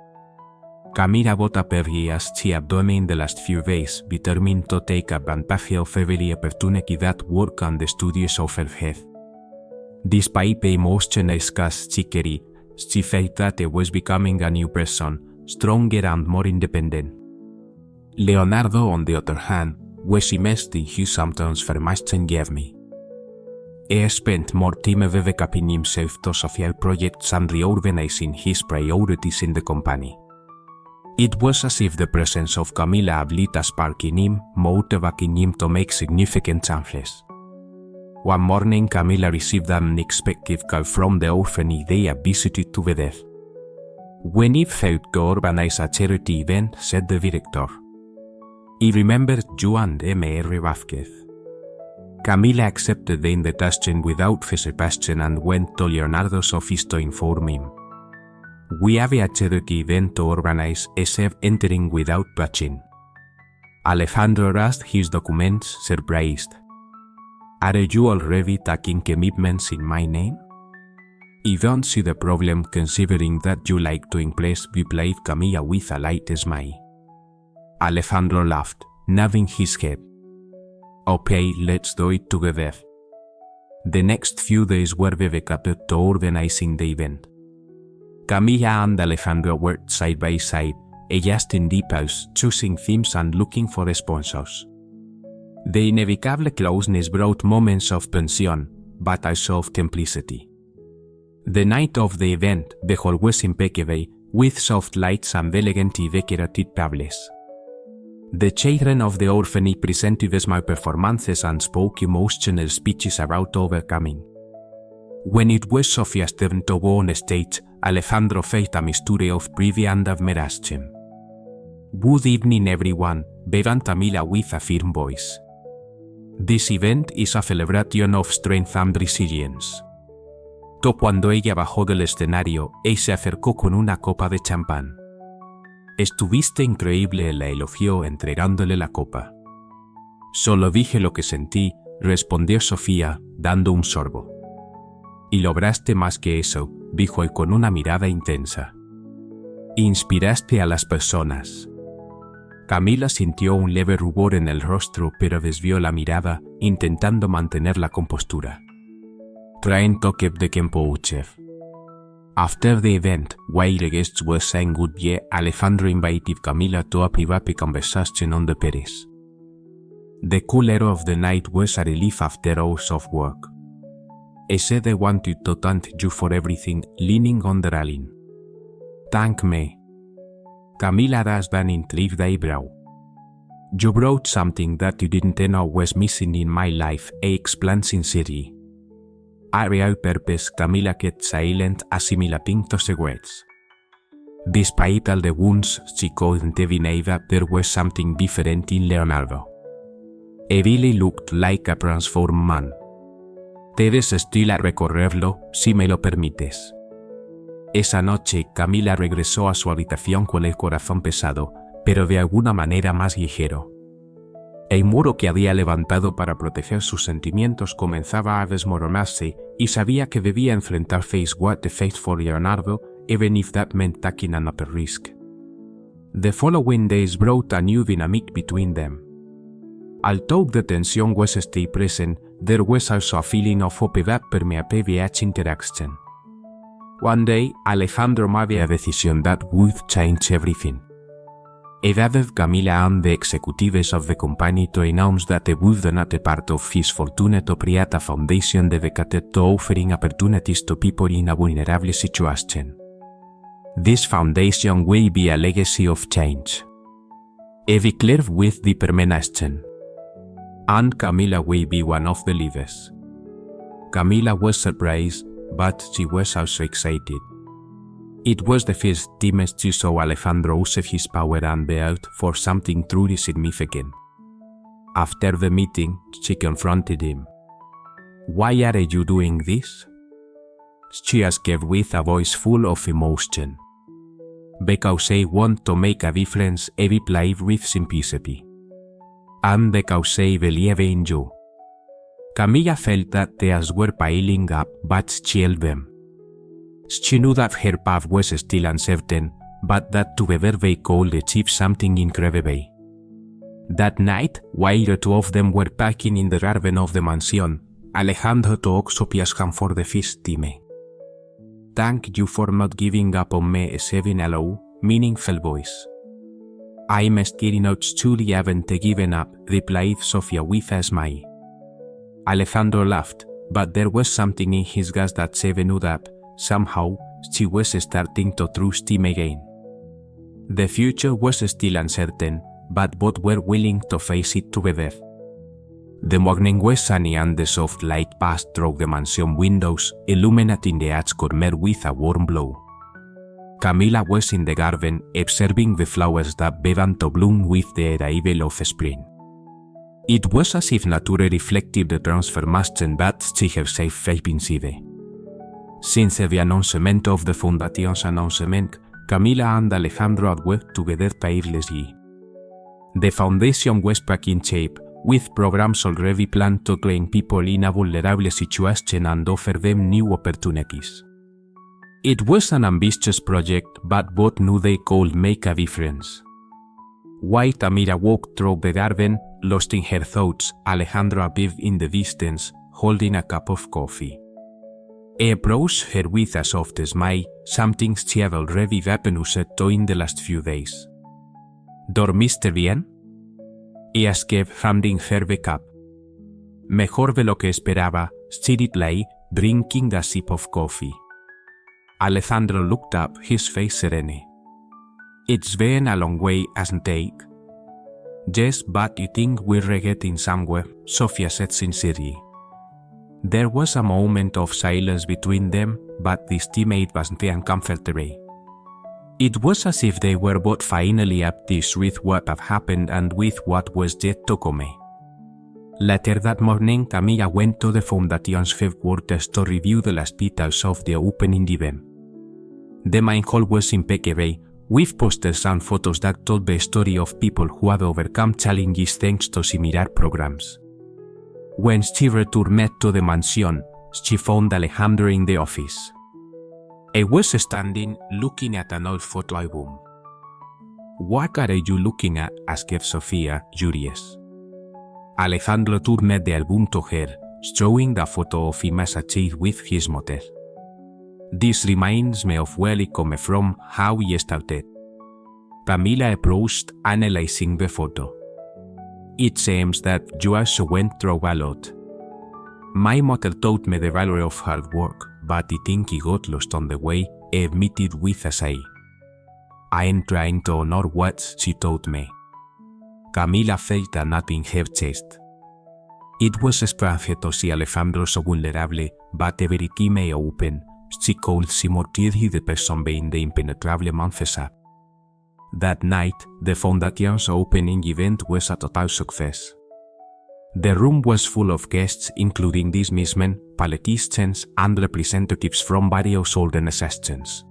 Camila bought a pair as she had done in the last few days, determined to take advantage of every opportunity that work on the studios offered her. Despite the emotional scars she carried, she felt that it was becoming a new person, stronger and more independent. Leonardo, on the other hand, was immersed in his sometimes formation journey. He spent more time dedicating himself to social projects and reorganizing his priorities in the company. It was as if the presence of Camila had lit a spark in him, motivating him to make significant changes. One morning, Camila received an unexpected call from the orphanage they had visited together. "We need help to organize a charity event," said the director. He remembered you and Mr. Vázquez. Camila accepted the invitation without hesitation and went to Leonardo's office to inform him. "We have a charity event to organize," he said, entering without touching. Alejandro asked his documents, surprised. "Are you already taking commitments in my name?" "I don't see the problem, considering that you like to impress," replied Camila with a light smile. Alejandro laughed, nodding his head. "Okay, let's do it together." The next few days were dedicated to organizing the event. Camila and Alejandro worked side by side, adjusting details, choosing themes and looking for sponsors. The inevitable closeness brought moments of tension, but also of simplicity. The night of the event, the hall was impeccable, with soft lights and elegantly decorated tables. The children of the orphanage presented small performances and spoke emotional speeches about overcoming. When it was Sofia's turn to go on stage, Alejandro felt a mixture of pride and admiration. "Good evening, everyone," began Camila with a firm voice. "This event is a celebration of strength and resilience." Cuando ella bajó del escenario, él se acercó con una copa de champán. "Estuviste increíble", la elogió entregándole la copa. "Solo dije lo que sentí", respondió Sofía, dando un sorbo. "Y lograste más que eso", dijo él con una mirada intensa. "Inspiraste a las personas". Camila sintió un leve rubor en el rostro, pero desvió la mirada, intentando mantener la compostura. Trying to keep the composure. After the event, while the guests were saying goodbye, Alejandro invited Camila to a private conversation on the terrace. The cool air of the night was a relief after hours of work. He said, "I wanted to thank you for everything," leaning on the railing. "Thank me." Camila raised an intrigued eyebrow. "You brought something that you didn't know was missing in my life," he explained sincerely. A real purpose. Camila kept silent, assimilating those words. Despite all the wounds, she couldn't deny that there was something different in Leonardo. He really looked like a transformed man. Debes still a recorrerlo, si me lo permites. Esa noche, Camila regresó a su habitación con el corazón pesado, pero de alguna manera más ligero. El muro que había levantado para proteger sus sentimientos comenzaba a desmoronarse y sabía que debía enfrentar face what the face for Leonardo, even if that meant taking another risk. The following days brought a new dynamic between them. Although the tension was still present, there was also a feeling of hope that permeated each interaction. One day, Alejandro made a decision that would change everything. He added Camila and the executives of the company to announce that they would donate a part of his fortune to create a foundation dedicated to offering opportunities to people in a vulnerable situation. This foundation will be a legacy of change. He declared with determination. And Camila will be one of the leaders. Camila was surprised, but she was also excited. It was the first time she saw Alejandro use his power and build for something truly significant. After the meeting, she confronted him. "Why are you doing this?" she asked with a voice full of emotion. "Because I want to make a difference," he replied with simplicity. "And because I believe in you." Camilla felt that tears were piling up, but she held them. She knew that her path was still uncertain, but that together they could achieve something incredible. That night, while the two of them were packing in the garden of the mansion, Alejandro took Sofia's hand for the first time. "Thank you for not giving up on me," said in a low, meaningful voice. "I'm still not sure you haven't given up," replied Sofia with a smile. Alejandro laughed, but there was something in his gaze that said that, somehow, she was starting to trust him again. The future was still uncertain, but both were willing to face it together. The morning was sunny and the soft light passed through the mansion windows, illuminating the arch corner with a warm glow. Camila was in the garden, observing the flowers that began to bloom with the arrival of spring. It was as if nature reflected the transformation that she herself had inside. Since the announcement of the Fundation's announcement, Camila and Alejandro had worked together tirelessly. The foundation was taking shape, with programs already planned to train people in a vulnerable situation and offer them new opportunities. It was an ambitious project, but both knew they could make a difference. While Camila walked through the garden, lost in her thoughts, Alejandro appeared in the distance, holding a cup of coffee. He approached her with a soft smile, something she had already witnessed in the last few days. "¿Dormiste bien?" he asked, handing her the cup. "Mejor de lo que esperaba," she replied, drinking a sip of coffee. Alejandro looked up, his face serene. "It's been a long way, hasn't it?" "Yes, but you think we're getting somewhere," Sofia said sincerely. There was a moment of silence between them, but this teammate was uncomfortable. It was as if they were both finally at peace with what had happened and with what was yet to come. Later that morning, Camilla went to the Fundation's headquarters to review the last details of the opening event. The main hall was impeccable, with posters and photos that told the story of people who had overcome challenges thanks to similar programs. When she returned to the mansion, she found Alejandro in the office. He was standing, looking at an old photo album. "What are you looking at?" asked Sofia, curious. Alejandro turned the album to her, showing the photo of him as a child with his mother. "This reminds me of where it came from, how we started." Camila approached, analyzing the photo. "It seems that you also went through a lot. My mother taught me the value of hard work, but I think he got lost on the way," he admitted with a sigh. "I am trying to honor what she taught me." Camila felt a knot in her chest. It was strange to see Alejandro so vulnerable, but every time he opened, she could see more clearly the person behind the impenetrable facade. That night, the Fundation's opening event was a total success. The room was full of guests, including businessmen, politicians, and representatives from various organizations.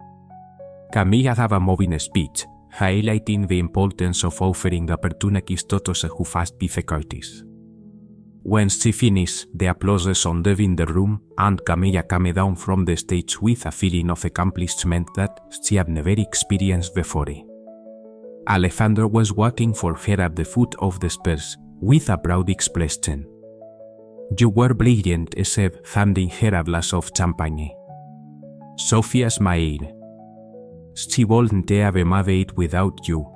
Camilla gave a moving speech, highlighting the importance of offering opportunities to those who face difficulties. When she finished, the applause resounded in the room, and Camilla came down from the stage with a feeling of accomplishment that she had never experienced before. Alejandro was waiting for her at the foot of the stairs, with a proud expression. "You were brilliant," he said, handing her a glass of champagne. Sofia smiled. "She wouldn't have made it without you."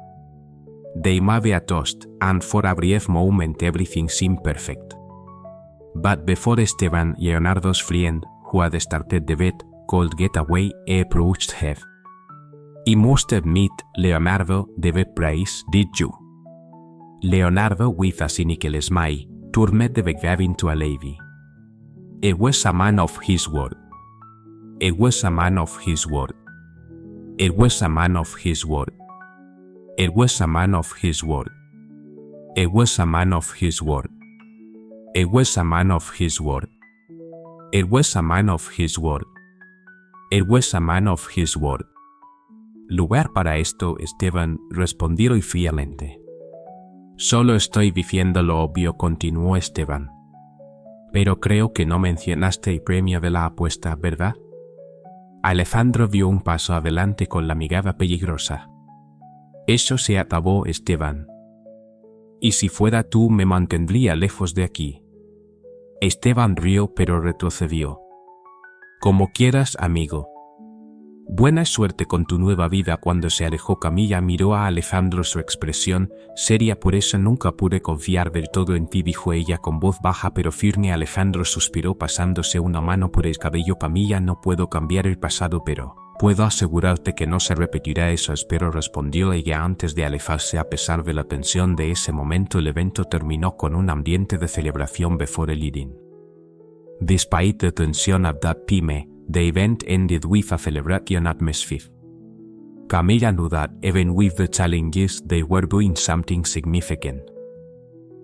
They made a toast, and for a brief moment everything seemed perfect. But before Esteban, Leonardo's friend, who had started the bet, could get away, he approached her. "I must admit, Leonardo, the bet price, did you?" Leonardo, with a cynical smile, turned the bet into a levy. It was a man of his word. It was a man of his word. It was a man of his word. It was a man of his word. He was a man of his word. He was a man of his word. He was a man of his word. He was a man of his word. Lugar para esto, Esteban, respondió fríamente. Solo estoy diciendo lo obvio, continuó Esteban. Pero creo que no mencionaste el premio de la apuesta, ¿verdad? Alejandro dio un paso adelante con la mirada peligrosa. Eso se acabó, Esteban. Y si fuera tú, me mantendría lejos de aquí. Esteban rió, pero retrocedió. Como quieras, amigo. Buena suerte con tu nueva vida. Cuando se alejó, Camilla miró a Alejandro. Su expresión seria. Por eso nunca pude confiar del todo en ti, dijo ella con voz baja pero firme. Alejandro suspiró pasándose una mano por el cabello. Camilla, no puedo cambiar el pasado, pero puedo asegurarte que no se repetirá eso. Espero, respondió ella antes de alejarse. A pesar de la tensión de ese momento, el evento terminó con un ambiente de celebración before el eating. Despite the tension at that time, the event ended with a celebration atmosphere. Camilla knew that, even with the challenges, they were doing something significant.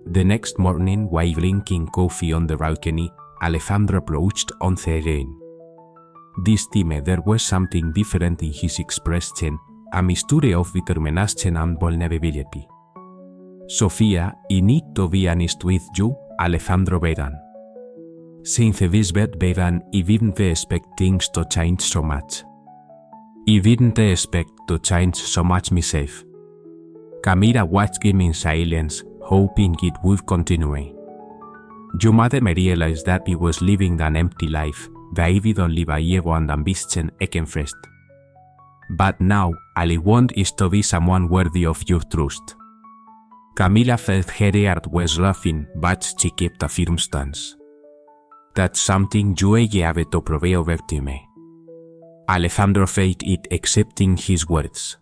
The next morning, while drinking coffee on the balcony, Alejandro approached once again. This time there was something different in his expression, a mixture of determination and vulnerability. Sofía, I need to be honest with you, Alejandro began. Since this bed began, I didn't expect things to change so much. I didn't expect to change so much myself. Camila watched him in silence, hoping it would continue. You made me realize that I was living an empty life, guided only by ego and ambition first. But now, all I want is to be someone worthy of your trust. Camila felt her heart was laughing, but she kept a firm stance. That's something you have to prove over to me. Alejandro felt it, accepting his words.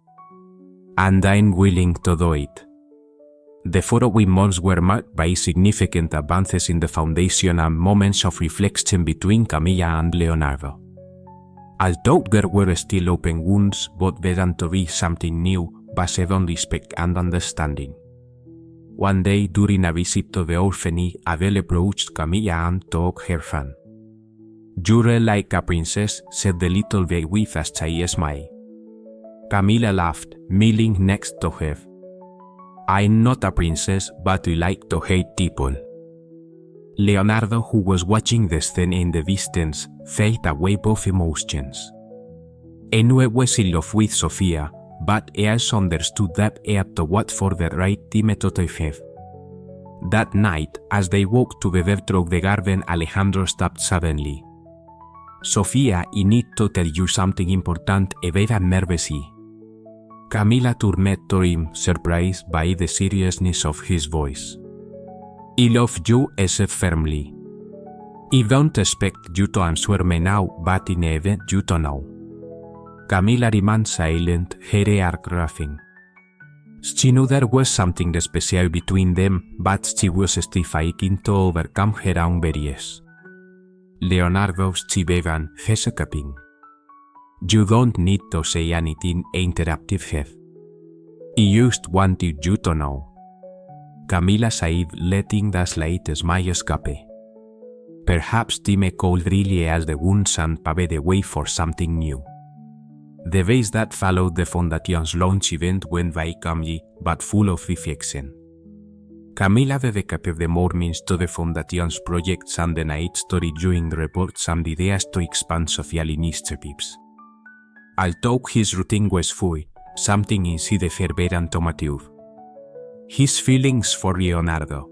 And I'm willing to do it. The following months were marked by significant advances in the foundation and moments of reflection between Camilla and Leonardo. Although there were still open wounds, both began to be something new, based on respect and understanding. One day, during a visit to the orphanage, Adele approached Camilla and took her hand. "You're like a princess," said the little girl with a shy smile. Camilla laughed, kneeling next to her. "I'm not a princess, but I like to hate people." Leonardo, who was watching the scene in the distance, felt a wave of emotions. He was in love with Sofía, but he also understood that he had to wait for the right time to take her. That night, as they walked together through the garden, Alejandro stopped suddenly. "Sofía, I need to tell you something important," he began nervously. Camilla turned to him, surprised by the seriousness of his voice. "I love you," he said firmly. "I don't expect you to answer me now, but I need you to know." Camilla remained silent, her heart racing. She knew there was something special between them, but she was still fighting to overcome her own barriers. Leonardo, she began, hesitating. "You don't need to say anything," interrupted her. "I just wanted you to know." Camilla sighed, letting the slight smile escape. Perhaps time could really ease the wounds and pave the way for something new. The days that followed the Foundation's launch event went by calmly, but full of reflection. Camilla dedicated the mornings to the Foundation's projects and the nights to reviewing reports and ideas to expand social initiatives. Although his routine was full, something inside her began to mature. His feelings for Leonardo.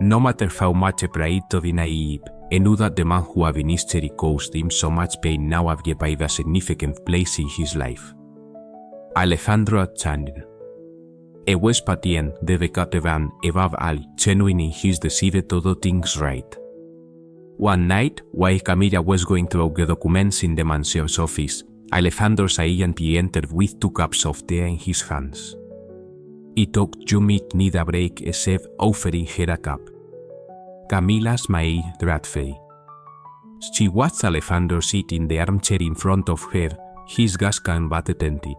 No matter how much pride to deny it, he knew that the man who had initially caused him so much pain now occupied a significant place in his life. Alejandro had changed. He was patient, dedicated and, above all, genuine in his desire to do things right. One night, while Camilla was going through the documents in the mansion's office, Alejandro silently entered with 2 cups of tea in his hands. "I thought you might need a break," he said, offering her a cup. Camilla smiled gratefully. She watched Alejandro sit in the armchair in front of her, his gas can but attentive.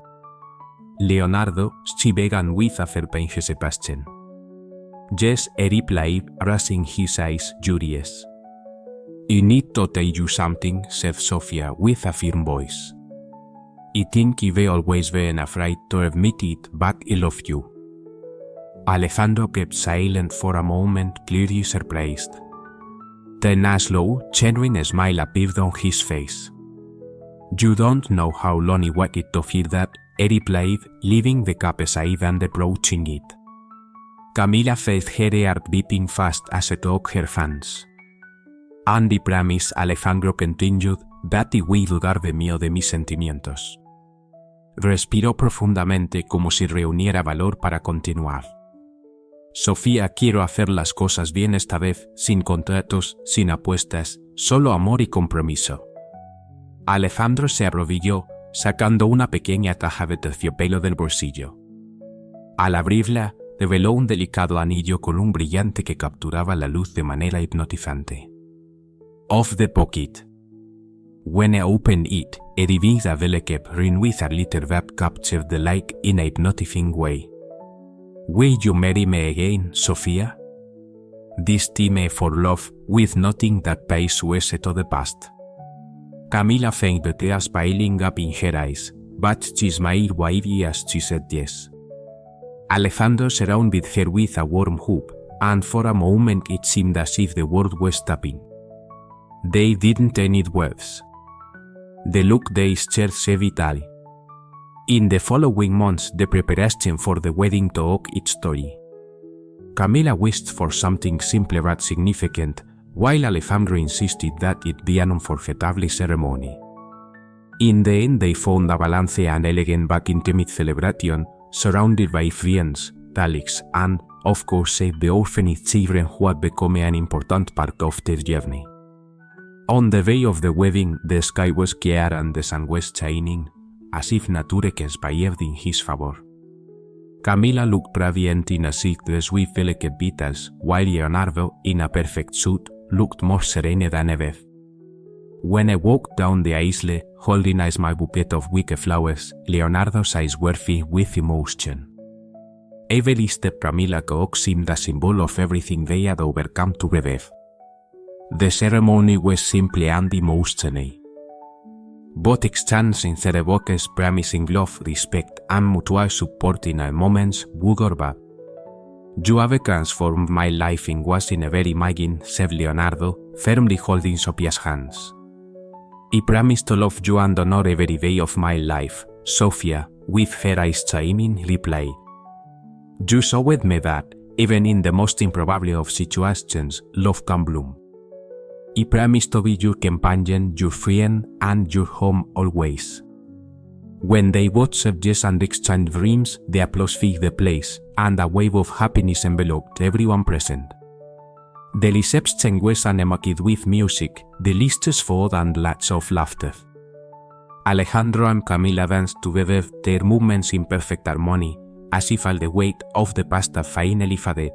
"Leonardo," she began with a fervent hesitation. Yes, he replied, raising his eyes, curious. I need to tell you something, said Sophia with a firm voice. I think I've always been afraid to admit it, but I love you. Alejandro kept silent for a moment, clearly surprised. Then a slow, genuine smile appeared on his face. You don't know how long I waited to hear that, he replied, leaving the cup aside and approaching it. Camila felt her heart beating fast as she took her hands. And I promise, Alejandro continued, that I will dudar de mí o de mis sentimientos. Respiró profundamente como si reuniera valor para continuar. Sofía, quiero hacer las cosas bien esta vez, sin contratos, sin apuestas, solo amor y compromiso. Alejandro se arrodilló, sacando una pequeña caja de terciopelo del bolsillo. Al abrirla, reveló un delicado anillo con un brillante que capturaba la luz de manera hipnotizante. Off the pocket. When I opened it, a divina delicate ring with a little that captured the light in a hypnotizing way. Will you marry me again, Sofía? This time for love, with nothing that pays suese to the past. Camila felt the tears piling up in her eyes, but she smiled widely as she said yes. Alejandro surrounded her with a warm hug, and for a moment it seemed as if the world was stopping. They didn't need words. The look they shared said it all. In the following months, the preparation for the wedding took its story. Camila wished for something simple but significant, while Alejandro insisted that it be an unforgettable ceremony. In the end, they found a balanced and elegant but intimate celebration, surrounded by friends, colleagues, and, of course, the orphaned children who had become an important part of their journey. On the day of the wedding, the sky was clear and the sun was shining, as if nature conspired in his favor. Camila looked radiant in a silk dress with delicate petals, while Leonardo, in a perfect suit, looked more serene than ever. When I walked down the aisle, holding a small bouquet of wicked flowers, Leonardo's eyes were filled with emotion. Every step Camila took seemed a symbol of everything they had overcome together. The ceremony was simple and emotional. Both exchanged sincere vows promising love, respect, and mutual support in all moments, good or bad. You have transformed my life in was in a very making, said Leonardo, firmly holding Sophia's hands. I promise to love you and honor every day of my life, Sophia, with her eyes shining, replied. You showed me that, even in the most improbable of situations, love can bloom. I promise to be your companion, your friend, and your home always. When they both said yes and exchanged dreams, the applause filled the place, and a wave of happiness enveloped everyone present. The reception was animated with music, delicious food, and lots of laughter. Alejandro and Camila danced together, their movements in perfect harmony, as if all the weight of the past had finally faded.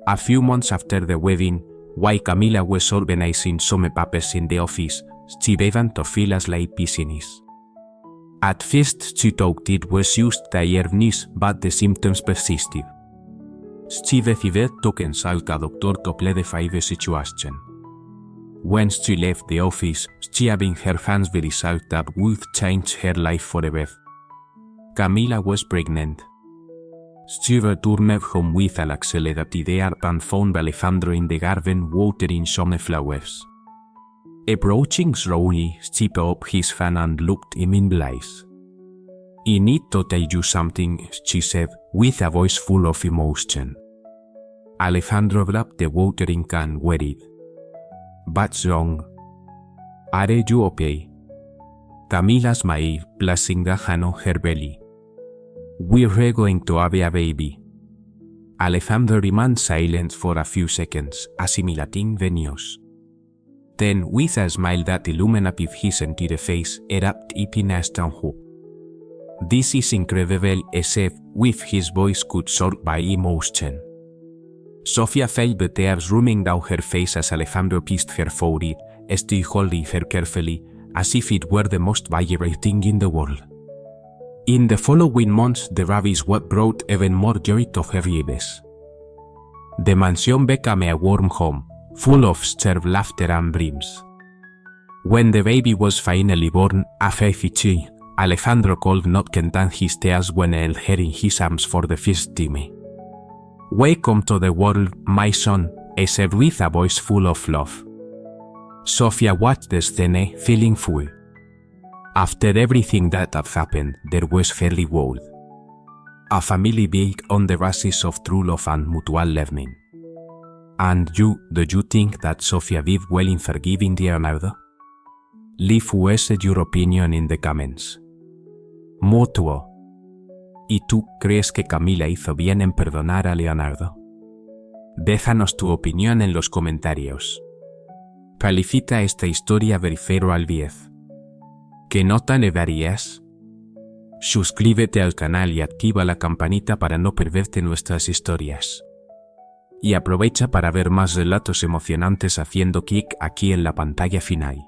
A few months after the wedding, while Camila was organizing some papers in the office, she began to feel a slight dizziness. At first she thought it was just tiredness, but the symptoms persisted. She decided to consult a doctor to clarify the situation. When she left the office, she had in her hands the result that would change her life forever. Camila was pregnant. She returned home with an accelerated heart and found Alejandro in the garden watering some flowers. Approaching slowly, she picked up his fan and looked him in the eyes. I need to tell you something, she said, with a voice full of emotion. Alejandro grabbed the watering can, worried. What's wrong? Are you okay? Camila smiled, placing a hand on her belly. We're going to have a baby. Alejandro remained silent for a few seconds, assimilating the news. Then, with a smile that illuminated his entire face, erupted in a strong hope. This is incredible, he said, with his voice cut short by emotion. Sofía felt the tears running down her face as Alejandro kissed her forehead, still holding her carefully, as if it were the most valuable thing in the world. In the following months, the rabbis brought even more joy to her lives. The mansion became a warm home, full of shared laughter and dreams. When the baby was finally born, a Fifi, Alejandro could not contain his tears when he held her in his arms for the first time. "Welcome to the world, my son," he said with a voice full of love. Sofia watched the scene, feeling full. After everything that had happened, there was fairly world. A family built on the basis of true love and mutual learning. And do you think that Sofia did well in forgiving Leonardo? Leave us your opinion in the comments. Mutuo. ¿Y tú crees que Camila hizo bien en perdonar a Leonardo? Déjanos tu opinión en los comentarios. Califica esta historia de 0 al 10. ¿Qué nota le darías? Suscríbete al canal y activa la campanita para no perderte nuestras historias. Y aprovecha para ver más relatos emocionantes haciendo clic aquí en la pantalla final.